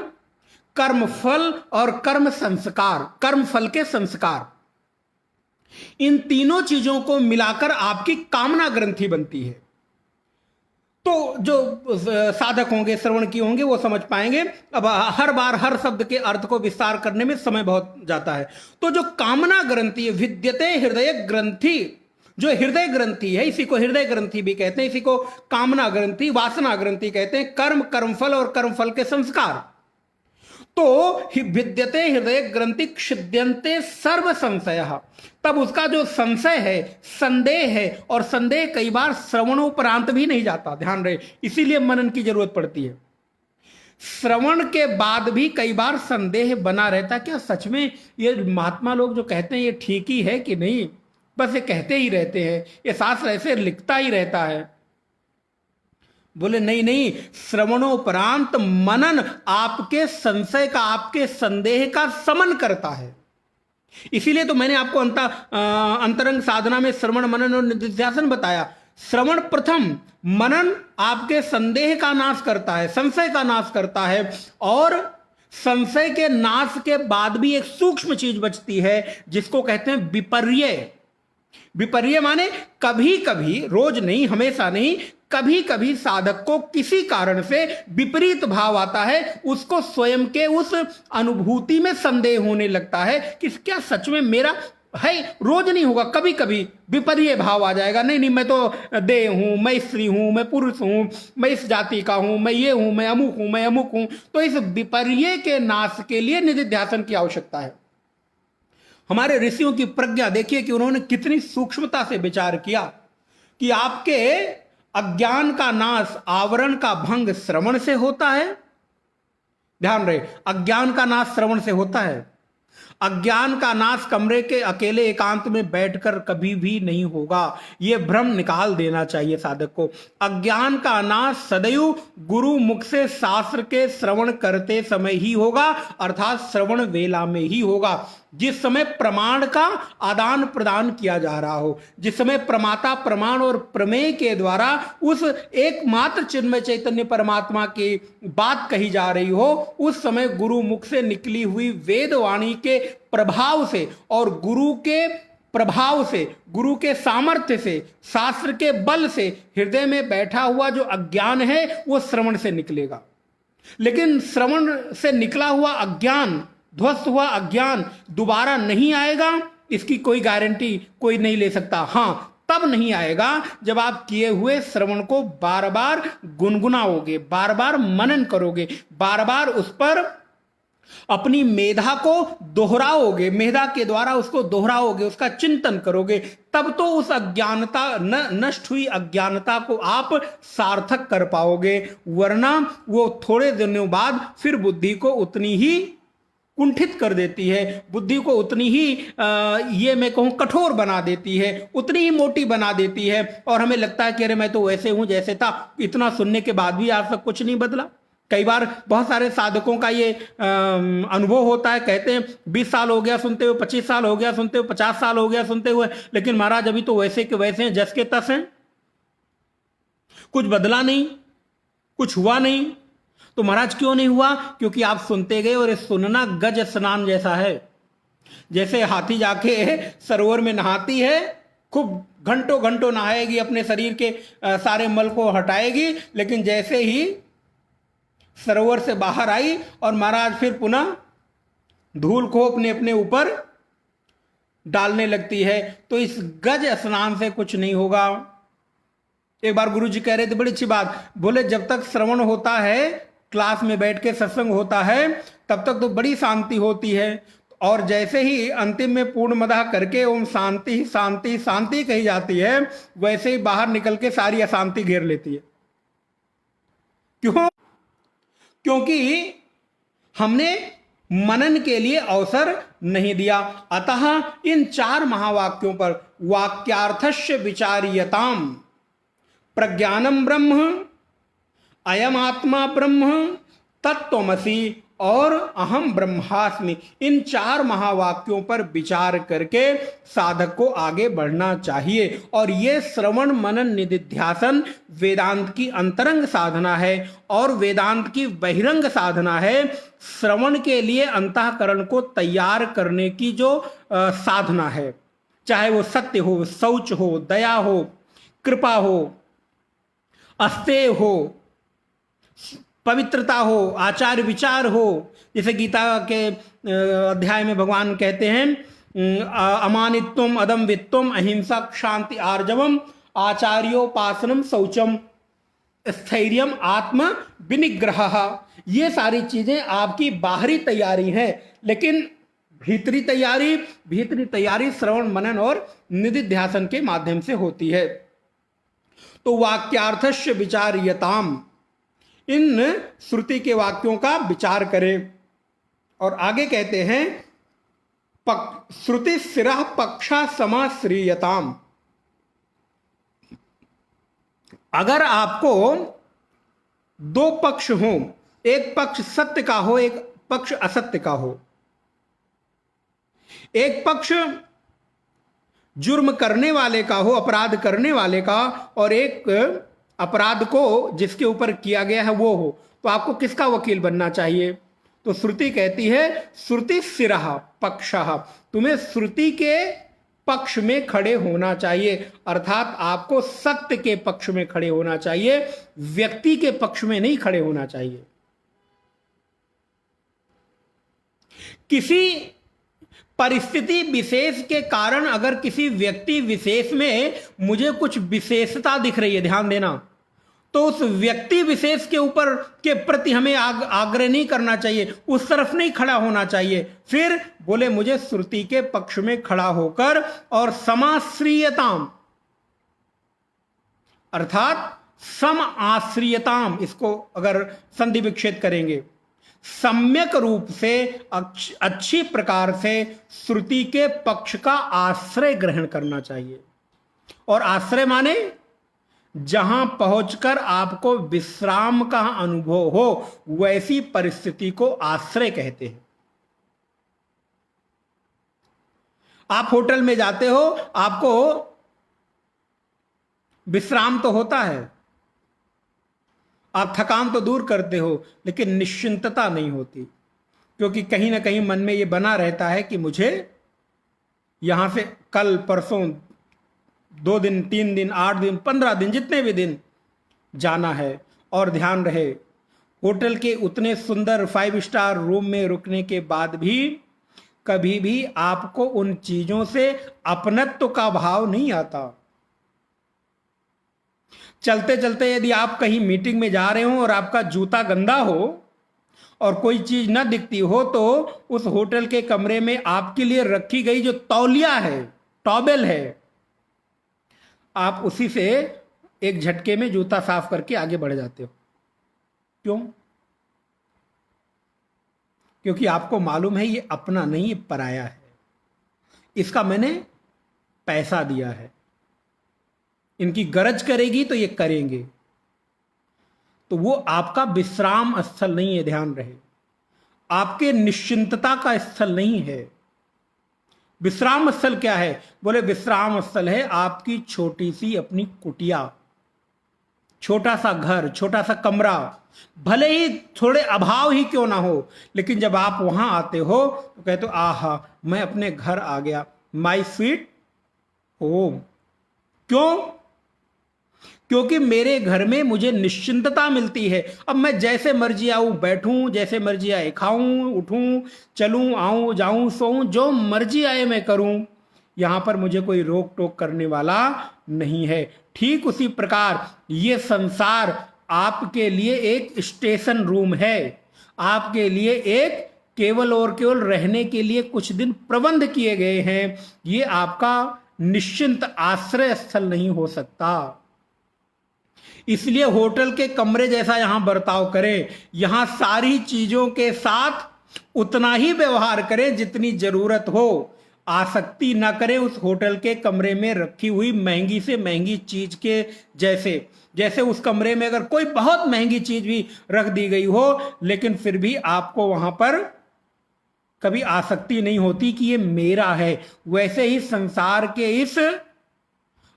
कर्म फल और कर्म संस्कार, कर्म फल के संस्कार। इन तीनों चीजों को मिलाकर आपकी कामना ग्रंथि बनती है। तो जो साधक होंगे, श्रवण किए होंगे, वो समझ पाएंगे। अब हर बार हर शब्द के अर्थ को विस्तार करने में समय बहुत जाता है। तो जो कामना ग्रंथि है, विद्यते हृदय ग्रंथि, जो हृदय ग्रंथि है, इसी को हृदय ग्रंथि भी कहते हैं, इसी को कामना ग्रंथि, वासना ग्रंथि कहते हैं। कर्म, कर्मफल और कर्मफल के संस्कार। तो विद्यते हृदय ग्रंथि छिद्यन्ते सर्व संशय, तब उसका जो संशय है, संदेह है, और संदेह कई बार श्रवणोपरांत भी नहीं जाता, ध्यान रहे, इसीलिए मनन की जरूरत पड़ती है। श्रवण के बाद भी कई बार संदेह बना रहता, क्या सच में ये महात्मा लोग जो कहते हैं ये ठीक ही है कि नहीं? बस ये कहते ही रहते हैं, ये शास्त्र ऐसे लिखता ही रहता है। बोले नहीं नहीं, श्रवणोपरांत मनन आपके संशय का, आपके संदेह का समन करता है। इसीलिए तो मैंने आपको अंतरंग साधना में श्रवण, मनन और निधिध्यासन बताया। श्रवण प्रथम, मनन आपके संदेह का नाश करता है, संशय का नाश करता है। और संशय के नाश के बाद भी एक सूक्ष्म चीज बचती है जिसको कहते हैं विपर्य। विपर्य माने कभी कभी, रोज नहीं, हमेशा नहीं, कभी कभी साधक को किसी कारण से विपरीत भाव आता है, उसको स्वयं के उस अनुभूति में संदेह होने लगता है कि क्या सच में मेरा है। रोज नहीं होगा, कभी कभी विपर्य भाव आ जाएगा, नहीं नहीं मैं तो देह हूं, मैं स्त्री हूं, मैं पुरुष हूं, मैं इस जाति का हूं, मैं ये हूं, मैं अमुक हूं, मैं अमुक हूं। तो इस विपर्य के नाश के लिए निधिध्यासन की आवश्यकता है। हमारे ऋषियों की प्रज्ञा देखिए कि उन्होंने कितनी सूक्ष्मता से विचार किया कि आपके अज्ञान का नाश, आवरण का भंग श्रवण से होता है। ध्यान रहे, अज्ञान का नाश श्रवण से होता है। अज्ञान का नाश कमरे के अकेले एकांत में बैठकर कभी भी नहीं होगा, यह भ्रम निकाल देना चाहिए साधक को। अज्ञान का नाश सदैव गुरु मुख से शास्त्र के श्रवण करते समय ही होगा, अर्थात श्रवण वेला में ही होगा, जिस समय प्रमाण का आदान प्रदान किया जा रहा हो, जिस समय प्रमाता प्रमाण और प्रमेय के द्वारा उस एकमात्र चिन्मय चैतन्य परमात्मा की बात कही जा रही हो, उस समय गुरु मुख से निकली हुई वेद वाणी के प्रभाव से और गुरु के प्रभाव से, गुरु के सामर्थ्य से, शास्त्र के बल से हृदय में बैठा हुआ जो अज्ञान है वो श्रवण से निकलेगा। लेकिन श्रवण से निकला हुआ अज्ञान, ध्वस्त हुआ अज्ञान दोबारा नहीं आएगा, इसकी कोई गारंटी कोई नहीं ले सकता। हां, तब नहीं आएगा जब आप किए हुए श्रवण को बार बार गुनगुनाओगे, बार बार मनन करोगे, बार बार उस पर अपनी मेधा को दोहराओगे, मेधा के द्वारा उसको दोहराओगे, उसका चिंतन करोगे, तब तो उस अज्ञानता नष्ट हुई अज्ञानता को आप सार्थक कर पाओगे। वरना वो थोड़े दिनों बाद फिर बुद्धि को उतनी ही कुंठित कर देती है, बुद्धि को उतनी ही ये मैं कहूं कठोर बना देती है, उतनी ही मोटी बना देती है, और हमें लगता है कि अरे मैं तो वैसे हूं जैसे था। इतना सुनने के बाद भी आज तक कुछ नहीं बदला। कई बार बहुत सारे साधकों का ये अनुभव होता है, कहते हैं 20 साल हो गया सुनते हुए, 25 साल हो गया सुनते हुए, 50 साल हो गया सुनते हुए, लेकिन महाराज अभी तो वैसे के वैसे हैं, जस के तस हैं, कुछ बदला नहीं, कुछ हुआ नहीं। तो महाराज क्यों नहीं हुआ? क्योंकि आप सुनते गए, और सुनना गज स्नान जैसा है। जैसे हाथी जाके सरोवर में नहाती है, खूब घंटों घंटों नहाएगी, अपने शरीर के सारे मल को हटाएगी, लेकिन जैसे ही सरोवर से बाहर आई और महाराज फिर पुनः धूल को अपने अपने ऊपर डालने लगती है। तो इस गज स्नान से कुछ नहीं होगा। एक बार गुरु जी कह रहे थे, बड़ी अच्छी बात बोले, जब तक श्रवण होता है, क्लास में बैठ के सत्संग होता है, तब तक तो बड़ी शांति होती है, और जैसे ही अंतिम में पूर्णमदः करके ओम शांति शांति शांति कही जाती है, वैसे ही बाहर निकल के सारी अशांति घेर लेती है। क्यों? क्योंकि हमने मनन के लिए अवसर नहीं दिया। अतः इन 4 महावाक्यों पर वाक्यार्थस्य विचार्यताम, प्रज्ञानम ब्रह्म, अयम आत्मा ब्रह्म, तत्त्वमसि और अहम ब्रह्मास्मि, इन 4 महावाक्यों पर विचार करके साधक को आगे बढ़ना चाहिए। और ये श्रवण मनन निधिध्यासन वेदांत की अंतरंग साधना है और वेदांत की बहिरंग साधना है। श्रवण के लिए अंतःकरण को तैयार करने की जो साधना है, चाहे वो सत्य हो, शौच हो, दया हो, कृपा हो, अस्तेय हो, पवित्रता हो, आचार विचार हो, जैसे गीता के अध्याय में भगवान कहते हैं अमानित्वम अदम्भित्वम अहिंसा शांति आर्जवम आचार्योपासनम शौचम स्थैर्यम आत्म विनिग्रह। ये सारी चीजें आपकी बाहरी तैयारी है, लेकिन भीतरी तैयारी श्रवण मनन और निधिध्यासन के माध्यम से होती है। तो वाक्यार्थस्य विचार्यताम, इन श्रुति के वाक्यों का विचार करें। और आगे कहते हैं श्रुति सिरः पक्षा समाश्रियताम, अगर आपको 2 पक्ष हो, एक पक्ष सत्य का हो, एक पक्ष असत्य का हो, एक पक्ष जुर्म करने वाले का हो, अपराध करने वाले का, और एक अपराध को जिसके ऊपर किया गया है वो हो, तो आपको किसका वकील बनना चाहिए? तो श्रुति कहती है श्रुति सिरः पक्षः, तुम्हें श्रुति के पक्ष में खड़े होना चाहिए, अर्थात आपको सत्य के पक्ष में खड़े होना चाहिए, व्यक्ति के पक्ष में नहीं खड़े होना चाहिए। किसी परिस्थिति विशेष के कारण अगर किसी व्यक्ति विशेष में मुझे कुछ विशेषता दिख रही है, ध्यान देना, तो उस व्यक्ति विशेष के ऊपर के प्रति हमें आग्रह नहीं करना चाहिए, उस तरफ नहीं खड़ा होना चाहिए। फिर बोले मुझे श्रुति के पक्ष में खड़ा होकर और समाश्रियताम, अर्थात सम आश्रियताम, इसको अगर संधि विच्छेद करेंगे, सम्यक रूप से अच्छी प्रकार से श्रुति के पक्ष का आश्रय ग्रहण करना चाहिए। और आश्रय माने जहां पहुंचकर आपको विश्राम का अनुभव हो, वैसी परिस्थिति को आश्रय कहते हैं। आप होटल में जाते हो, आपको विश्राम तो होता है, आप थकान तो दूर करते हो, लेकिन निश्चिंतता नहीं होती, क्योंकि कहीं ना कहीं मन में ये बना रहता है कि मुझे यहां से कल परसों 2 दिन 3 दिन 8 दिन 15 दिन जितने भी दिन जाना है। और ध्यान रहे, होटल के उतने सुंदर 5 स्टार रूम में रुकने के बाद भी कभी भी आपको उन चीजों से अपनत्व का भाव नहीं आता। चलते चलते यदि आप कहीं मीटिंग में जा रहे हो और आपका जूता गंदा हो और कोई चीज न दिखती हो, तो उस होटल के कमरे में आपके लिए रखी गई जो तौलिया है, टॉवेल है, आप उसी से एक झटके में जूता साफ करके आगे बढ़ जाते हो। क्यों? क्योंकि आपको मालूम है ये अपना नहीं, ये पराया है, इसका मैंने पैसा दिया है, इनकी गरज करेगी तो ये करेंगे। तो वो आपका विश्राम स्थल नहीं है, ध्यान रहे, आपके निश्चिंतता का स्थल नहीं है। विश्राम स्थल क्या है? बोले विश्राम स्थल है आपकी छोटी सी अपनी कुटिया, छोटा सा घर, छोटा सा कमरा, भले ही थोड़े अभाव ही क्यों ना हो, लेकिन जब आप वहां आते हो तो कहते हो आहा मैं अपने घर आ गया, माई स्वीट होम। क्यों? क्योंकि मेरे घर में मुझे निश्चिंतता मिलती है। अब मैं जैसे मर्जी आऊं बैठूं, जैसे मर्जी आए खाऊं, उठूं, चलूं, आऊं, जाऊं, सोऊं, जो मर्जी आए मैं करूं। यहां पर मुझे कोई रोक टोक करने वाला नहीं है। ठीक उसी प्रकार ये संसार आपके लिए एक स्टेशन रूम है, आपके लिए एक केवल और केवल रहने के लिए कुछ दिन प्रबंध किए गए हैं। ये आपका निश्चिंत आश्रय स्थल नहीं हो सकता। इसलिए होटल के कमरे जैसा यहां बर्ताव करें, यहां सारी चीजों के साथ उतना ही व्यवहार करें जितनी जरूरत हो। आसक्ति ना करें उस होटल के कमरे में रखी हुई महंगी से महंगी चीज के जैसे। जैसे उस कमरे में अगर कोई बहुत महंगी चीज भी रख दी गई हो, लेकिन फिर भी आपको वहां पर कभी आसक्ति नहीं होती कि ये मेरा है। वैसे ही संसार के इस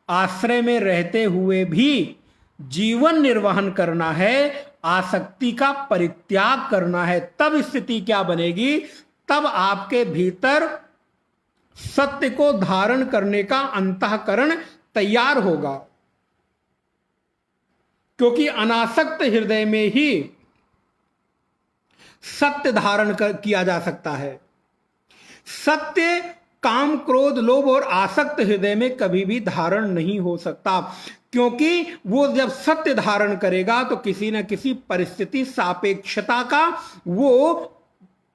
आश्रय में रहते हुए भी जीवन निर्वहन करना है, आसक्ति का परित्याग करना है। तब स्थिति क्या बनेगी? तब आपके भीतर सत्य को धारण करने का अंतःकरण तैयार होगा, क्योंकि अनासक्त हृदय में ही सत्य धारण किया जा सकता है। सत्य काम क्रोध लोभ और आसक्त हृदय में कभी भी धारण नहीं हो सकता, क्योंकि वो जब सत्य धारण करेगा तो किसी न किसी परिस्थिति सापेक्षता का वो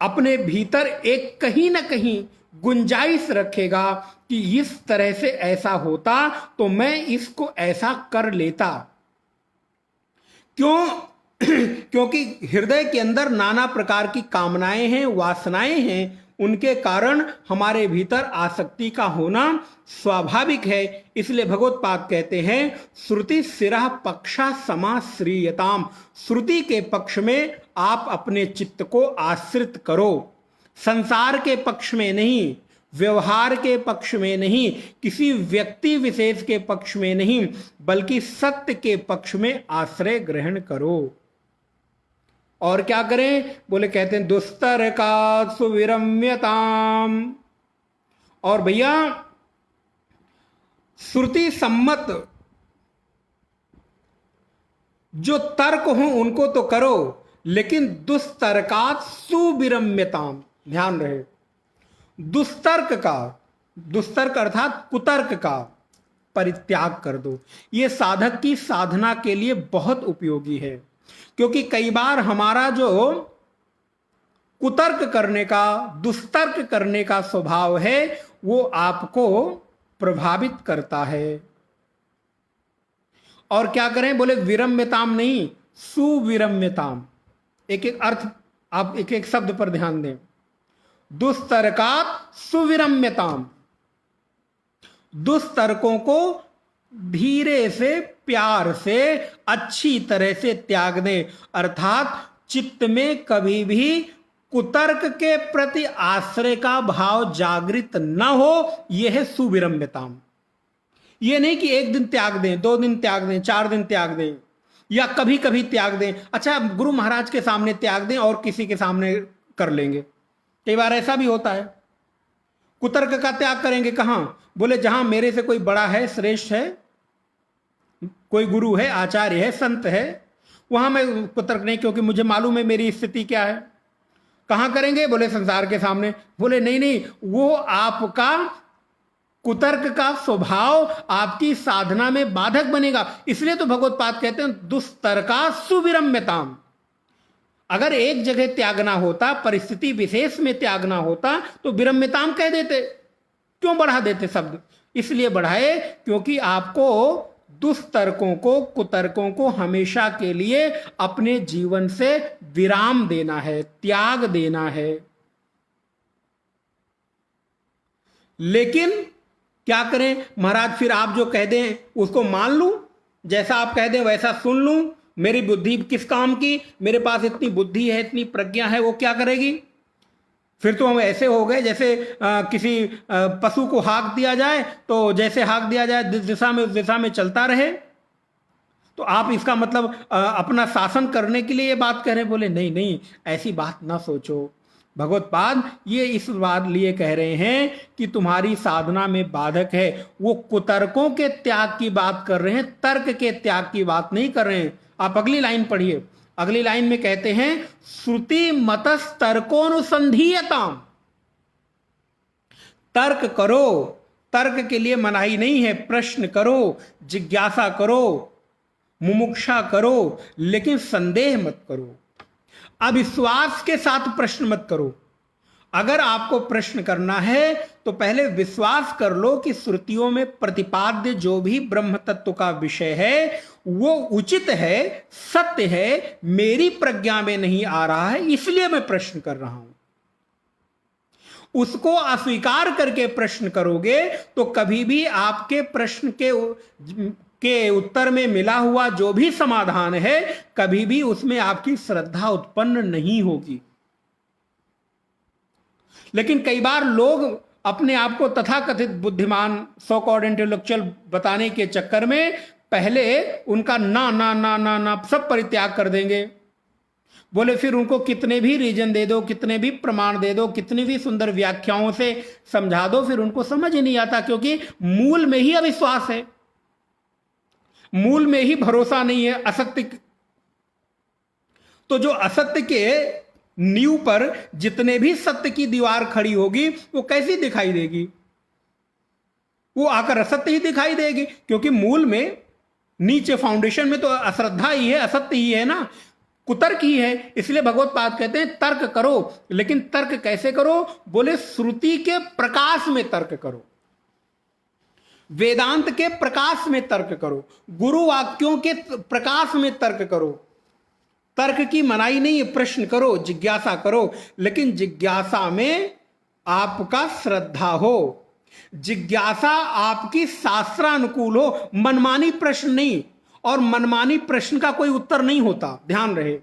अपने भीतर एक कहीं ना कहीं गुंजाइश रखेगा कि इस तरह से ऐसा होता तो मैं इसको ऐसा कर लेता। क्यों? क्योंकि हृदय के अंदर नाना प्रकार की कामनाएं हैं, वासनाएं हैं, उनके कारण हमारे भीतर आसक्ति का होना स्वाभाविक है। इसलिए भगवत्पाद कहते हैं श्रुति सिरः पक्षा समाश्रियताम। श्रुति के पक्ष में आप अपने चित्त को आश्रित करो, संसार के पक्ष में नहीं, व्यवहार के पक्ष में नहीं, किसी व्यक्ति विशेष के पक्ष में नहीं, बल्कि सत्य के पक्ष में आश्रय ग्रहण करो। और क्या करें? बोले कहते हैं दुस्तर का सुविरम्यताम। और भैया श्रुति सम्मत जो तर्क हो उनको तो करो, लेकिन दुस्तर्कात सुविरम्यताम, ध्यान रहे। दुस्तर्क अर्थात कुतर्क का परित्याग कर दो। यह साधक की साधना के लिए बहुत उपयोगी है, क्योंकि कई बार हमारा जो कुतर्क करने का, दुस्तर्क करने का स्वभाव है वो आपको प्रभावित करता है। और क्या करें? बोले विरम्यताम नहीं, सुविरम्यताम। एक एक अर्थ, आप एक एक शब्द पर ध्यान दें। दुस्तर्कात सुविरम्यताम। दुस्तर्कों को धीरे से, प्यार से, अच्छी तरह से त्याग दें। अर्थात चित्त में कभी भी कुतर्क के प्रति आश्रय का भाव जागृत न हो, यह है सुविरम्यताम। यह नहीं कि एक दिन त्याग दें, 2 दिन त्याग दें, 4 दिन त्याग दें, या कभी कभी त्याग दें। अच्छा, गुरु महाराज के सामने त्याग दें और किसी के सामने कर लेंगे। कई बार ऐसा भी होता है। कुतर्क का त्याग करेंगे कहां? बोले जहां मेरे से कोई बड़ा है, श्रेष्ठ है, कोई गुरु है, आचार्य है, संत है, वहां मैं कुतर्क नहीं, क्योंकि मुझे मालूम है मेरी स्थिति क्या है। कहां करेंगे? बोले संसार के सामने। बोले नहीं नहीं, वो आपका कुतर्क का स्वभाव आपकी साधना में बाधक बनेगा। इसलिए तो भगवत्पाद कहते हैं दुस्तर्का सुविरम्यताम। अगर एक जगह त्यागना होता, परिस्थिति विशेष में त्यागना होता, तो विरम्यताम कह देते, क्यों बढ़ा देते शब्द? इसलिए बढ़ाए क्योंकि आपको दुस्तर्कों को, कुतर्कों को हमेशा के लिए अपने जीवन से विराम देना है, त्याग देना है। लेकिन क्या करें महाराज? फिर आप जो कह दें उसको मान लूं, जैसा आप कह दें वैसा सुन लूं। मेरी बुद्धि किस काम की? मेरे पास इतनी बुद्धि है, इतनी प्रज्ञा है, वो क्या करेगी? फिर तो हम ऐसे हो गए जैसे किसी पशु को हाँक दिया जाए, तो जैसे हाँक दिया जाए जिस दिशा में, उस दिशा में चलता रहे। तो आप इसका मतलब अपना शासन करने के लिए ये बात कह रहे हैं? बोले नहीं नहीं, ऐसी बात ना सोचो। भगवत्पाद ये इस बात लिए कह रहे हैं कि तुम्हारी साधना में बाधक है, वो कुतर्कों के त्याग की बात कर रहे हैं, तर्क के त्याग की बात नहीं कर रहे हैं। आप अगली लाइन पढ़िए। अगली लाइन में कहते हैं श्रुति मतस तर्कोनुसंधीयताम। तर्क करो, तर्क के लिए मनाही नहीं है, प्रश्न करो, जिज्ञासा करो, मुमुक्षा करो, लेकिन संदेह मत करो, अविश्वास के साथ प्रश्न मत करो। अगर आपको प्रश्न करना है तो पहले विश्वास कर लो कि श्रुतियों में प्रतिपाद्य जो भी ब्रह्म तत्व का विषय है वो उचित है, सत्य है, मेरी प्रज्ञा में नहीं आ रहा है, इसलिए मैं प्रश्न कर रहा हूं। उसको अस्वीकार करके प्रश्न करोगे तो कभी भी आपके प्रश्न के उत्तर में मिला हुआ जो भी समाधान है, कभी भी उसमें आपकी श्रद्धा उत्पन्न नहीं होगी। लेकिन कई बार लोग अपने आप को तथाकथित बुद्धिमान, सो कॉल्ड इंटेलेक्चुअल बताने के चक्कर में पहले उनका ना ना ना ना ना सब परित्याग कर देंगे। बोले फिर उनको कितने भी रीजन दे दो, कितने भी प्रमाण दे दो, कितनी भी सुंदर व्याख्याओं से समझा दो, फिर उनको समझ ही नहीं आता, क्योंकि मूल में ही अविश्वास है, मूल में ही भरोसा नहीं है असत्य। तो जो असत्य के नींव पर जितने भी सत्य की दीवार खड़ी होगी वो कैसी दिखाई देगी? वो आकर असत्य ही दिखाई देगी, क्योंकि मूल में, नीचे फाउंडेशन में तो अश्रद्धा ही है, असत्य ही है ना, कुतर्क ही है। इसलिए भगवत पाद कहते हैं तर्क करो, लेकिन तर्क कैसे करो? बोले श्रुति के प्रकाश में तर्क करो, वेदांत के प्रकाश में तर्क करो, गुरु वाक्यों के प्रकाश में तर्क करो। तर्क की मनाही नहीं है, प्रश्न करो, जिज्ञासा करो, लेकिन जिज्ञासा में आपका श्रद्धा हो, जिज्ञासा आपकी शास्त्रानुकूल हो, मनमानी प्रश्न नहीं। और मनमानी प्रश्न का कोई उत्तर नहीं होता, ध्यान रहे।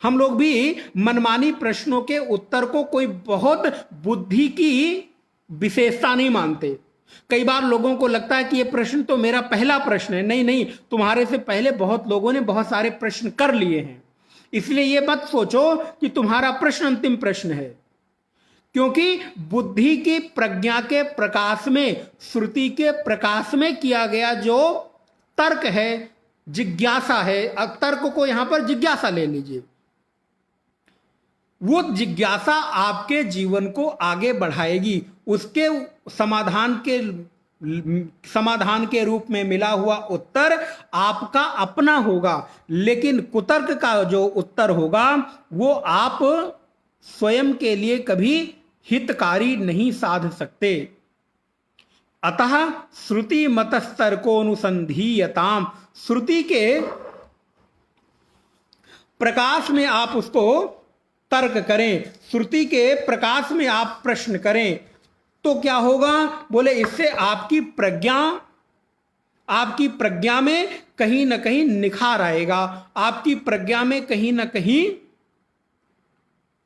हम लोग भी मनमानी प्रश्नों के उत्तर को कोई बहुत बुद्धि की विशेषता नहीं मानते। कई बार लोगों को लगता है कि ये प्रश्न तो मेरा पहला प्रश्न है। नहीं नहीं, तुम्हारे से पहले बहुत लोगों ने बहुत सारे प्रश्न कर लिए हैं, इसलिए ये मत सोचो कि तुम्हारा प्रश्न अंतिम प्रश्न है। क्योंकि बुद्धि की प्रज्ञा के प्रकाश में, श्रुति के प्रकाश में किया गया जो तर्क है, जिज्ञासा है, अब तर्क को यहां पर जिज्ञासा ले लीजिए, वो जिज्ञासा आपके जीवन को आगे बढ़ाएगी। उसके समाधान के रूप में मिला हुआ उत्तर आपका अपना होगा, लेकिन कुतर्क का जो उत्तर होगा वो आप स्वयं के लिए कभी हितकारी नहीं साध सकते। अतः श्रुति मतस्तर्कोनुसंधीयताम, श्रुति के प्रकाश में आप उसको तर्क करें, श्रुति के प्रकाश में आप प्रश्न करें, तो क्या होगा? बोले इससे आपकी प्रज्ञा में कहीं ना कहीं निखार आएगा, आपकी प्रज्ञा में कहीं ना कहीं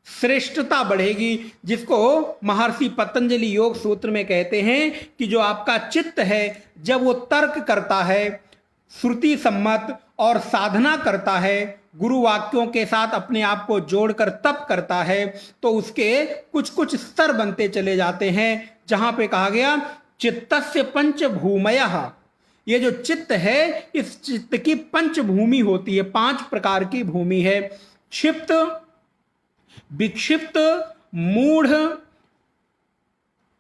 श्रेष्ठता बढ़ेगी, जिसको महर्षि पतंजलि योग सूत्र में कहते हैं कि जो आपका चित्त है जब वो तर्क करता है, श्रुति सम्मत और साधना करता है, गुरु वाक्यों के साथ अपने आप को जोड़कर तप करता है, तो उसके कुछ कुछ स्तर बनते चले जाते हैं। जहां पे कहा गया चित्तस्य पंचभूमयः, ये जो चित्त है इस चित्त की पंचभूमि होती है, 5 प्रकार की भूमि है। क्षिप्त, विक्षिप्त, मूढ़,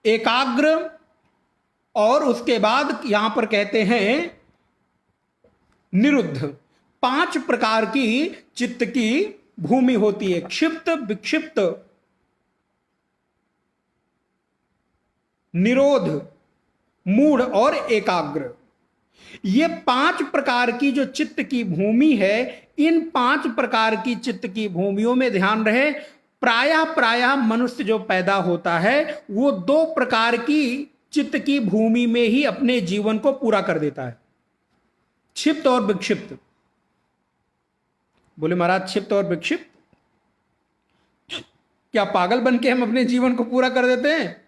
एकाग्र, और उसके बाद यहां पर कहते हैं निरुद्ध। 5 प्रकार की चित्त की भूमि होती है, क्षिप्त, विक्षिप्त, निरोध, मूढ़ और एकाग्र। ये 5 प्रकार की जो चित्त की भूमि है, इन 5 प्रकार की चित्त की भूमियों में ध्यान रहे, प्रायः मनुष्य जो पैदा होता है वो 2 प्रकार की चित्त की भूमि में ही अपने जीवन को पूरा कर देता है, क्षिप्त और विक्षिप्त। बोले महाराज क्षिप्त और विक्षिप्त, क्या पागल बन के हम अपने जीवन को पूरा कर देते हैं?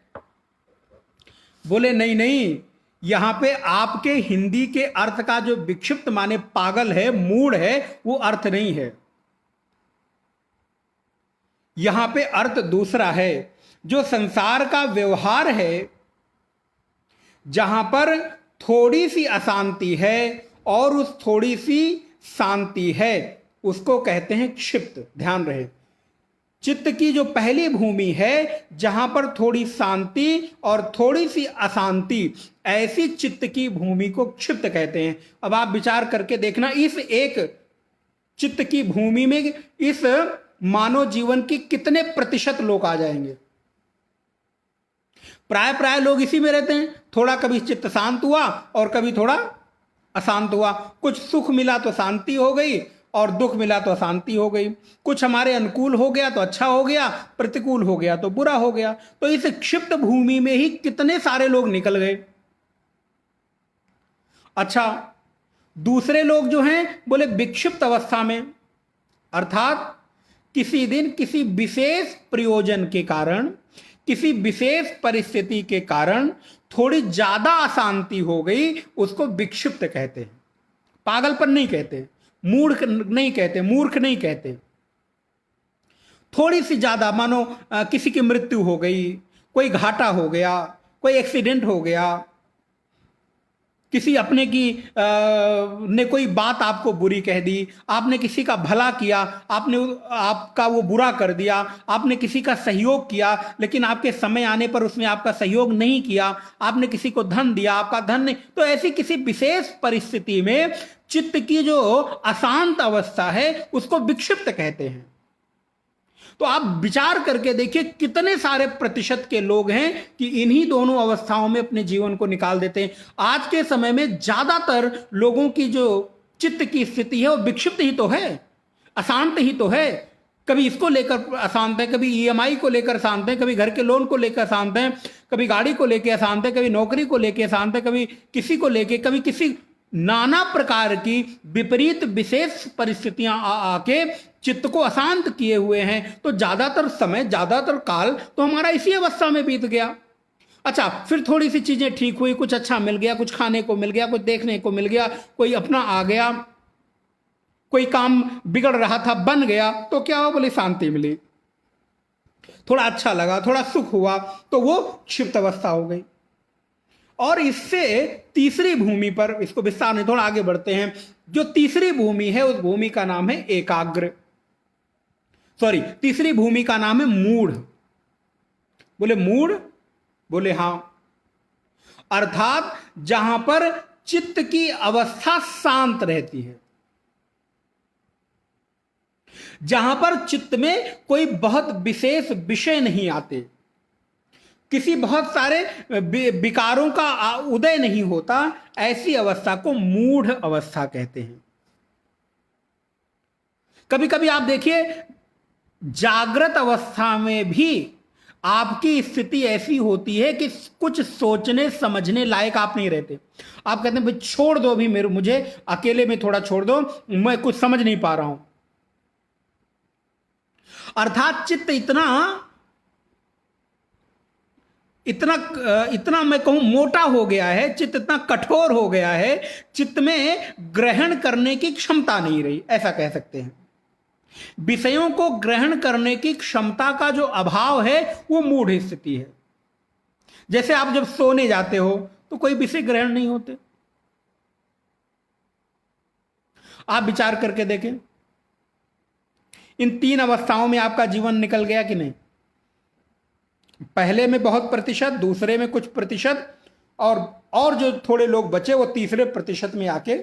बोले नहीं नहीं, यहां पे आपके हिंदी के अर्थ का जो विक्षिप्त माने पागल है, मूड है, वो अर्थ नहीं है। यहां पे अर्थ दूसरा है। जो संसार का व्यवहार है, जहां पर थोड़ी सी अशांति है और उस थोड़ी सी शांति है, उसको कहते हैं क्षिप्त। ध्यान रहे, चित्त की जो पहली भूमि है जहां पर थोड़ी शांति और थोड़ी सी अशांति, ऐसी चित्त की भूमि को क्षिप्त कहते हैं। अब आप विचार करके देखना, इस एक चित्त की भूमि में इस मानव जीवन की कितने प्रतिशत लोग आ जाएंगे। प्राय प्राय लोग इसी में रहते हैं। थोड़ा कभी चित्त शांत हुआ और कभी थोड़ा अशांत हुआ। कुछ सुख मिला तो शांति हो गई और दुख मिला तो अशांति हो गई। कुछ हमारे अनुकूल हो गया तो अच्छा हो गया, प्रतिकूल हो गया तो बुरा हो गया। तो इस क्षिप्त भूमि में ही कितने सारे लोग निकल गए। अच्छा, दूसरे लोग जो हैं बोले विक्षिप्त अवस्था में, अर्थात किसी दिन किसी विशेष प्रयोजन के कारण, किसी विशेष परिस्थिति के कारण थोड़ी ज्यादा अशांति हो गई, उसको विक्षिप्त कहते हैं। पागलपन नहीं कहते, मूर्ख नहीं कहते, मूर्ख नहीं कहते। थोड़ी सी ज्यादा, मानो किसी की मृत्यु हो गई, कोई घाटा हो गया, कोई एक्सीडेंट हो गया, किसी अपने की ने कोई बात आपको बुरी कह दी, आपने किसी का भला किया, आपने आपका वो बुरा कर दिया, आपने किसी का सहयोग किया लेकिन आपके समय आने पर उसने आपका सहयोग नहीं किया, आपने किसी को धन दिया, आपका धन नहीं। तो ऐसी किसी विशेष परिस्थिति में चित्त की जो अशांत अवस्था है उसको विक्षिप्त कहते हैं। तो आप विचार करके देखिए कितने सारे प्रतिशत के लोग हैं कि इन्हीं दोनों अवस्थाओं में अपने जीवन को निकाल देते हैं। आज के समय में ज्यादातर लोगों की जो चित्त की स्थिति है वो विक्षिप्त ही तो है, अशांत ही तो है। कभी इसको लेकर अशांत है, कभी ईएमआई को लेकर अशांत है, कभी घर के लोन को लेकर अशांत है, कभी गाड़ी को लेकर अशांत है, कभी नौकरी को लेकर अशांत है, कभी किसी को लेकर, कभी किसी, नाना प्रकार की विपरीत विशेष परिस्थितियां आके चित्त को अशांत किए हुए हैं। तो ज्यादातर समय, ज्यादातर काल तो हमारा इसी अवस्था में बीत गया। अच्छा, फिर थोड़ी सी चीजें ठीक हुई, कुछ अच्छा मिल गया, कुछ खाने को मिल गया, कुछ देखने को मिल गया, कोई अपना आ गया, कोई काम बिगड़ रहा था बन गया, तो क्या हुआ, बोले शांति मिली, थोड़ा अच्छा लगा, थोड़ा सुख हुआ, तो वो क्षिप्त अवस्था हो गई। और इससे तीसरी भूमि पर, इसको विस्तार में थोड़ा आगे बढ़ते हैं। जो तीसरी भूमि है उस भूमि का नाम है एकाग्र, सॉरी, तीसरी भूमि का नाम है मूढ़। बोले मूढ़, बोले हां, अर्थात जहां पर चित्त की अवस्था शांत रहती है, जहां पर चित्त में कोई बहुत विशेष विषय नहीं आते, किसी बहुत सारे विकारों का उदय नहीं होता, ऐसी अवस्था को मूढ़ अवस्था कहते हैं। कभी कभी आप देखिए जागृत अवस्था में भी आपकी स्थिति ऐसी होती है कि कुछ सोचने समझने लायक आप नहीं रहते। आप कहते हैं भाई छोड़ दो, अभी मुझे अकेले में थोड़ा छोड़ दो, मैं कुछ समझ नहीं पा रहा हूं। अर्थात चित्त इतना मैं कहूं मोटा हो गया है, चित्त इतना कठोर हो गया है, चित्त में ग्रहण करने की क्षमता नहीं रही, ऐसा कह सकते हैं। विषयों को ग्रहण करने की क्षमता का जो अभाव है वो मूढ़ स्थिति है। जैसे आप जब सोने जाते हो तो कोई विषय ग्रहण नहीं होते। आप विचार करके देखें, इन तीन अवस्थाओं में आपका जीवन निकल गया कि नहीं? पहले में बहुत प्रतिशत, दूसरे में कुछ प्रतिशत, और जो थोड़े लोग बचे वो तीसरे प्रतिशत में आके,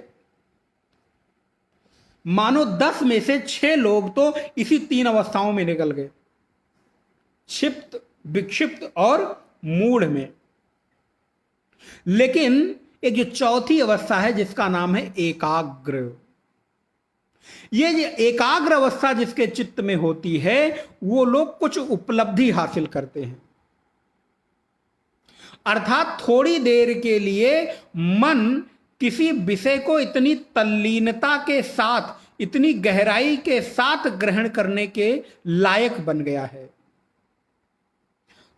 मानो 10 में से 6 लोग तो इसी तीन अवस्थाओं में निकल गए, क्षिप्त, विक्षिप्त और मूढ़ में। लेकिन एक जो चौथी अवस्था है जिसका नाम है एकाग्र, ये एकाग्र अवस्था जिसके चित्त में होती है वो लोग कुछ उपलब्धि हासिल करते हैं। अर्थात थोड़ी देर के लिए मन किसी विषय को इतनी तल्लीनता के साथ, इतनी गहराई के साथ ग्रहण करने के लायक बन गया है।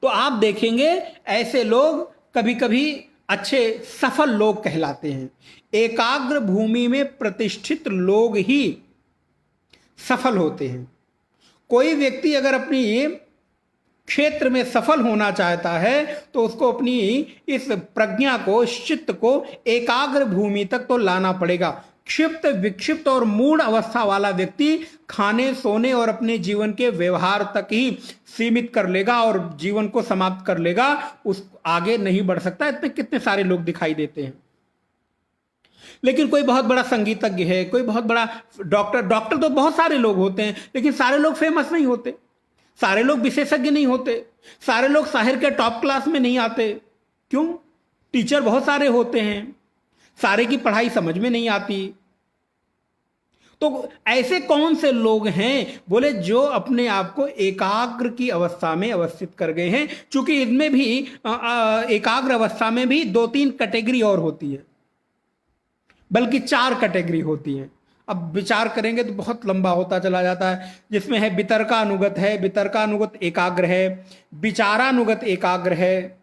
तो आप देखेंगे ऐसे लोग कभी कभी अच्छे सफल लोग कहलाते हैं। एकाग्र भूमि में प्रतिष्ठित लोग ही सफल होते हैं। कोई व्यक्ति अगर अपनी क्षेत्र में सफल होना चाहता है तो उसको अपनी इस प्रज्ञा को, इस चित्त को एकाग्र भूमि तक तो लाना पड़ेगा। क्षिप्त, विक्षिप्त और मूढ़ अवस्था वाला व्यक्ति खाने, सोने और अपने जीवन के व्यवहार तक ही सीमित कर लेगा और जीवन को समाप्त कर लेगा, उस आगे नहीं बढ़ सकता। इसमें कितने सारे लोग दिखाई देते हैं। लेकिन कोई बहुत बड़ा संगीतज्ञ है, कोई बहुत बड़ा डॉक्टर तो बहुत सारे लोग होते हैं, लेकिन सारे लोग फेमस नहीं होते, सारे लोग विशेषज्ञ नहीं होते, सारे लोग शहर के टॉप क्लास में नहीं आते। क्यों? टीचर बहुत सारे होते हैं, सारे की पढ़ाई समझ में नहीं आती। तो ऐसे कौन से लोग हैं? बोले जो अपने आप को एकाग्र की अवस्था में अवस्थित कर गए हैं। चूंकि इनमें भी एकाग्र अवस्था में भी 2-3 कैटेगरी और होती है, बल्कि 4 कैटेगरी होती हैं। अब विचार करेंगे तो बहुत लंबा होता चला जाता है। जिसमें है वितर्कानुगत है, वितर्कानुगत एकाग्र है, विचारानुगत एकाग्र है।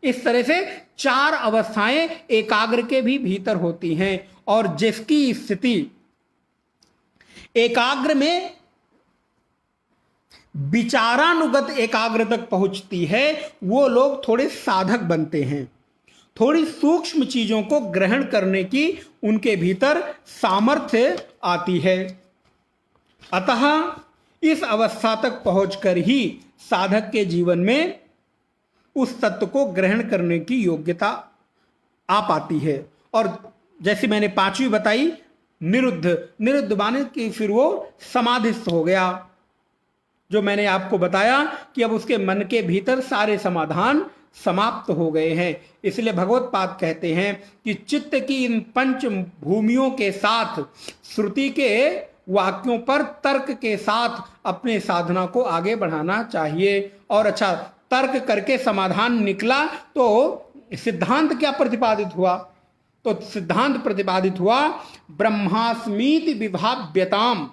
इस तरह से 4 अवस्थाएं एकाग्र के भी भीतर होती हैं। और जिसकी स्थिति एकाग्र में विचारानुगत एकाग्र तक पहुंचती है, वो लोग थोड़े साधक बनते हैं। थोड़ी सूक्ष्म चीजों को ग्रहण करने की उनके भीतर सामर्थ्य आती है। अतः इस अवस्था तक पहुंचकर ही साधक के जीवन में उस तत्व को ग्रहण करने की योग्यता आ पाती है। और जैसे मैंने 5वीं बताई, निरुद्ध माने कि फिर वो समाधिस्थ हो गया। जो मैंने आपको बताया कि अब उसके मन के भीतर सारे समाधान समाप्त हो गए हैं। इसलिए भगवत्पाद कहते हैं कि चित्त की इन 5 भूमियों के साथ, श्रुति के वाक्यों पर तर्क के साथ अपने साधना को आगे बढ़ाना चाहिए। और अच्छा, तर्क करके समाधान निकला तो सिद्धांत क्या प्रतिपादित हुआ? तो सिद्धांत प्रतिपादित हुआ ब्रह्मास्मीति विभाव्यताम,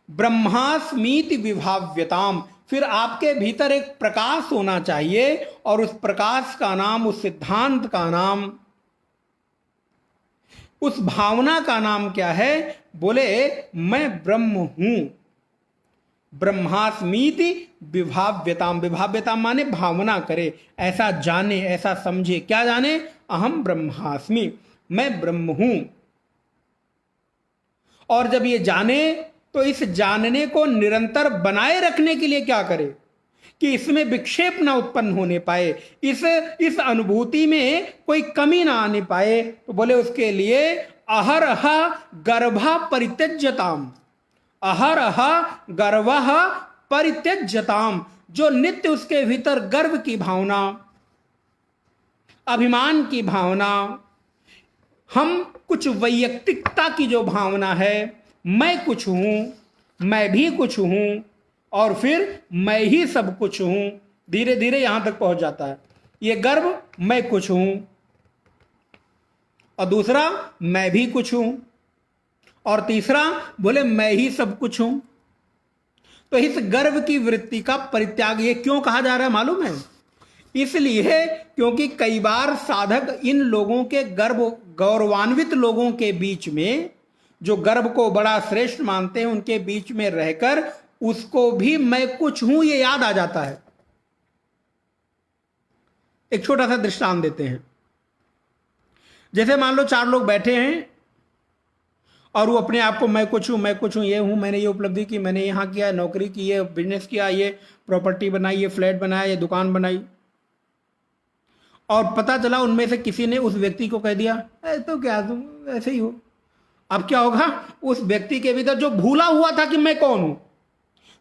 ब्रह्मास्मीति विभाव्यताम। फिर आपके भीतर एक प्रकाश होना चाहिए, और उस प्रकाश का नाम, उस सिद्धांत का नाम, उस भावना का नाम क्या है? बोले मैं ब्रह्म हूं। ब्रह्मास्मीति विभाव्यताम, विभाव्यताम माने भावना करे, ऐसा जाने, ऐसा समझे। क्या जाने? अहम ब्रह्मास्मि, मैं ब्रह्म हूं। और जब ये जाने तो इस जानने को निरंतर बनाए रखने के लिए क्या करे कि इसमें विक्षेप ना उत्पन्न होने पाए, इस अनुभूति में कोई कमी ना आने पाए। तो बोले उसके लिए अहरह गर्भा परित्यज्यताम, अहरह गर्वः परित्यज्यताम। जो नित्य उसके भीतर गर्व की भावना, अभिमान की भावना, हम कुछ वैयक्तिकता की जो भावना है, मैं कुछ हूं, मैं भी कुछ हूं, और फिर मैं ही सब कुछ हूं, धीरे धीरे यहां तक पहुंच जाता है ये गर्व, मैं कुछ हूं। और दूसरा, मैं भी कुछ हूं। और तीसरा, बोले मैं ही सब कुछ हूं। तो इस गर्व की वृत्ति का परित्याग ये क्यों कहा जा रहा है मालूम है? इसलिए क्योंकि कई बार साधक इन लोगों के गौरवान्वित लोगों के बीच में, जो गर्व को बड़ा श्रेष्ठ मानते हैं, उनके बीच में रहकर उसको भी मैं कुछ हूं ये याद आ जाता है। एक छोटा सा दृष्टांत देते हैं। जैसे मान लो 4 लोग बैठे हैं और वो अपने आप को मैं कुछ हूं, ये हूं, मैंने ये उपलब्धि की, मैंने यहां किया, नौकरी की, ये बिजनेस किया, ये प्रॉपर्टी बनाई, ये फ्लैट बनाया, ये दुकान बनाई। और पता चला उनमें से किसी ने उस व्यक्ति को कह दिया तो क्या तुम ऐसे ही हो। अब क्या होगा? उस व्यक्ति के भीतर जो भूला हुआ था कि मैं कौन हूं,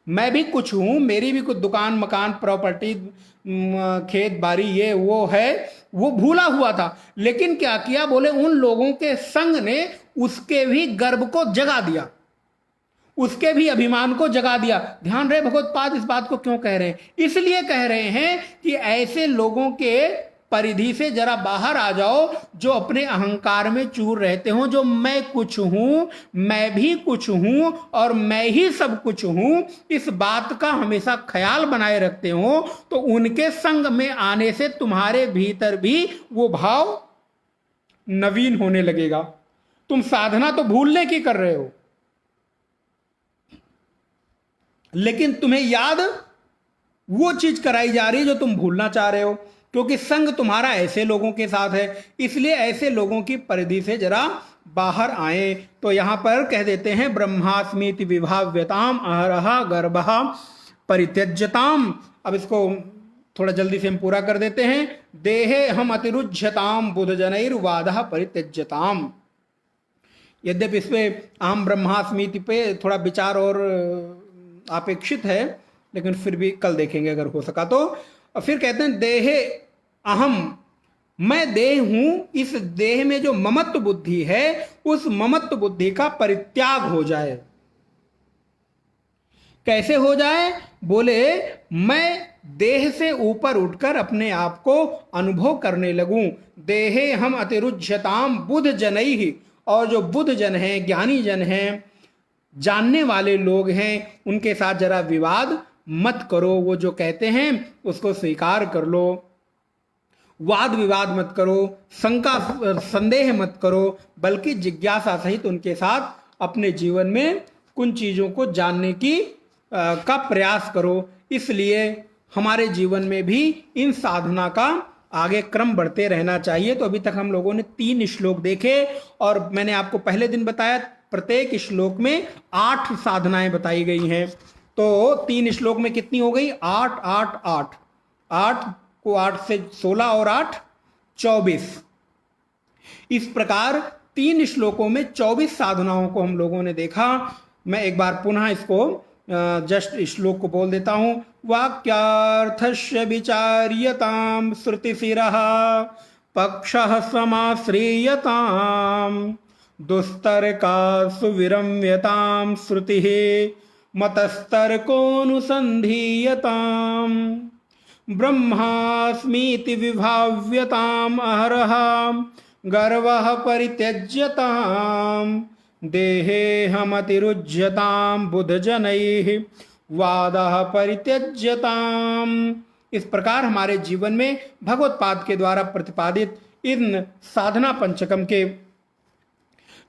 मैं भी कुछ हूं, मेरी भी कुछ दुकान, मकान, प्रॉपर्टी, खेत बाड़ी, ये वो है, वो भूला हुआ था। लेकिन क्या किया? बोले उन लोगों के संग ने उसके भी गर्व को जगा दिया, उसके भी अभिमान को जगा दिया। ध्यान रहे भगवत्पाद इस बात को क्यों कह रहे हैं? इसलिए कह रहे हैं कि ऐसे लोगों के परिधि से जरा बाहर आ जाओ, जो अपने अहंकार में चूर रहते हो, जो मैं कुछ हूं, मैं भी कुछ हूं, और मैं ही सब कुछ हूं, इस बात का हमेशा ख्याल बनाए रखते हो। तो उनके संग में आने से तुम्हारे भीतर भी वो भाव नवीन होने लगेगा। तुम साधना तो भूलने की कर रहे हो, लेकिन तुम्हें याद वो चीज कराई जा रही है जो तुम भूलना चाह रहे हो। क्योंकि संग तुम्हारा ऐसे लोगों के साथ है, इसलिए ऐसे लोगों की परिधि से जरा बाहर आए। तो यहां पर कह देते हैं ब्रह्मास्मीति विभाव्यताम अहरहा गर्भा परित्यज्यताम। अब इसको थोड़ा जल्दी से हम पूरा कर देते हैं। देहे हम अतिरुज्यताम बुध जनैर्वादः परित्यज्यताम। यद्यपि इस पे अहम ब्रह्मास्मीति पे थोड़ा विचार और अपेक्षित है, लेकिन फिर भी कल देखेंगे अगर हो सका तो। और फिर कहते हैं देहे अहम, मैं देह हूं, इस देह में जो ममत्व बुद्धि है उस ममत्व बुद्धि का परित्याग हो जाए। कैसे हो जाए? बोले मैं देह से ऊपर उठकर अपने आप को अनुभव करने लगूं। देहे हम अतिरुज्यताम बुध जनैहि, और जो बुध जन हैं, ज्ञानी जन हैं, जानने वाले लोग हैं, उनके साथ जरा विवाद मत करो। वो जो कहते हैं उसको स्वीकार कर लो, वाद विवाद मत करो, शंका संदेह मत करो, बल्कि जिज्ञासा सहित उनके साथ अपने जीवन में कुछ चीजों को जानने का प्रयास करो। इसलिए हमारे जीवन में भी इन साधना का आगे क्रम बढ़ते रहना चाहिए। तो अभी तक हम लोगों ने 3 श्लोक देखे, और मैंने आपको पहले दिन बताया प्रत्येक श्लोक में 8 साधनाएं बताई गई हैं। तो 3 श्लोक में कितनी हो गई? 8 8 8 8 को 8 से 16 और 8 24। इस प्रकार 3 श्लोकों में 24 साधनाओं को हम लोगों ने देखा। मैं एक बार पुनः इसको जस्ट श्लोक को बोल देता हूं। वाक्यार्थस्य विचार्यताम श्रुतिशिरः पक्षः समाश्रियताम दुस्तर्का सुविरम्यताम श्रुतिः मतस्तर्कोऽनुसन्धीयताम ब्रह्मास्मीति विभाव्यताम अहरः गर्वः परित्यज्यताम देहे हमतिरुज्यताम बुध जनैः वादः परित्यज्यताम। इस प्रकार हमारे जीवन में भगवत पाद के द्वारा प्रतिपादित इन साधना पंचकम के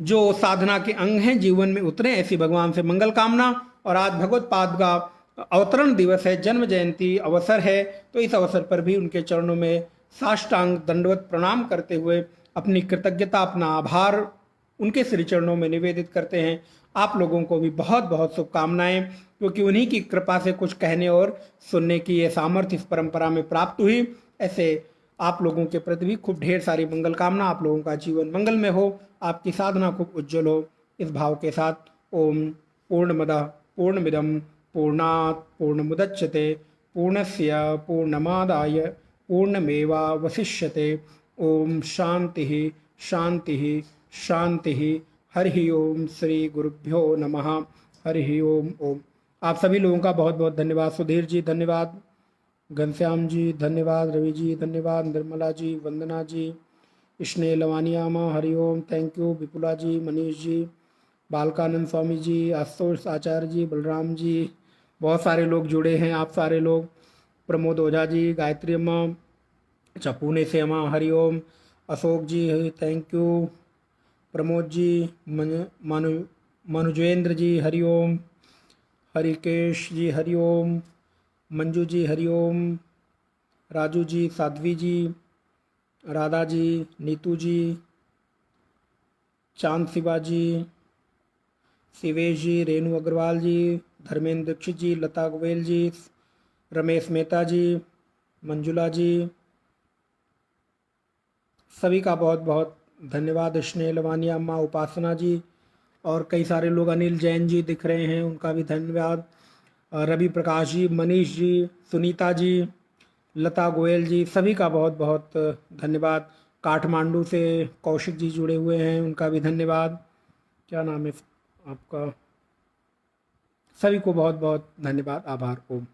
जो साधना के अंग हैं जीवन में उतरे, ऐसी भगवान से मंगल कामना। और आज भगवत पाद का अवतरण दिवस है, जन्म जयंती अवसर है, तो इस अवसर पर भी उनके चरणों में साष्टांग दंडवत प्रणाम करते हुए अपनी कृतज्ञता, अपना आभार उनके श्री चरणों में निवेदित करते हैं। आप लोगों को भी बहुत बहुत शुभकामनाएं, क्योंकि उन्हीं की कृपा से कुछ कहने और सुनने की ये सामर्थ्य इस परंपरा में प्राप्त हुई। ऐसे आप लोगों के प्रति भी खूब ढेर सारी मंगल कामना। आप लोगों का जीवन मंगल में हो, आपकी साधना खूब उज्जवल हो, इस भाव के साथ ओम पूर्णमदः पूर्णमिदं पूर्णात् पूर्णमुदच्यते पूर्णस्य पूर्णमादाय पूर्णमेवावशिष्यते। ओम शांति शांति शांति। हरि ओम। श्री गुरुभ्यो नमः। हरि ओम। ओम। आप सभी लोगों का बहुत बहुत धन्यवाद। सुधीर जी धन्यवाद, घनश्याम जी धन्यवाद, रवि जी धन्यवाद, निर्मला जी, वंदना जी, स्नेह लवानियामा हरि ओम, थैंक यू, विपुला जी, मनीष जी, बालकानंद स्वामी जी, आशुतोष आचार्य जी, बलराम जी, बहुत सारे लोग जुड़े हैं। आप सारे लोग, प्रमोद ओझा जी, गायत्री अम्मा, अच्छा पुणे से अम्मा हरि ओम, अशोक जी थैंक यू, प्रमोद जी, मनुजेंद्र जी हरि ओम, हरिकेश जी हरि ओम, मंजू जी हरि ओम, राजू जी, साध्वी जी, राधा जी, नीतू जी, चांद शिवा जी, शिवेश जी, रेणु अग्रवाल जी, धर्मेंद्र दीक्षित जी, लता गोयल जी, रमेश मेहता जी, मंजुला जी, सभी का बहुत बहुत धन्यवाद। स्नेह लवानिया अम्मा, उपासना जी, और कई सारे लोग, अनिल जैन जी दिख रहे हैं, उनका भी धन्यवाद। रवि प्रकाश जी, मनीष जी, सुनीता जी, लता गोयल जी, सभी का बहुत बहुत धन्यवाद। काठमांडू से कौशिक जी जुड़े हुए हैं, उनका भी धन्यवाद। क्या नाम है आपका? सभी को बहुत बहुत धन्यवाद, आभार। ओम।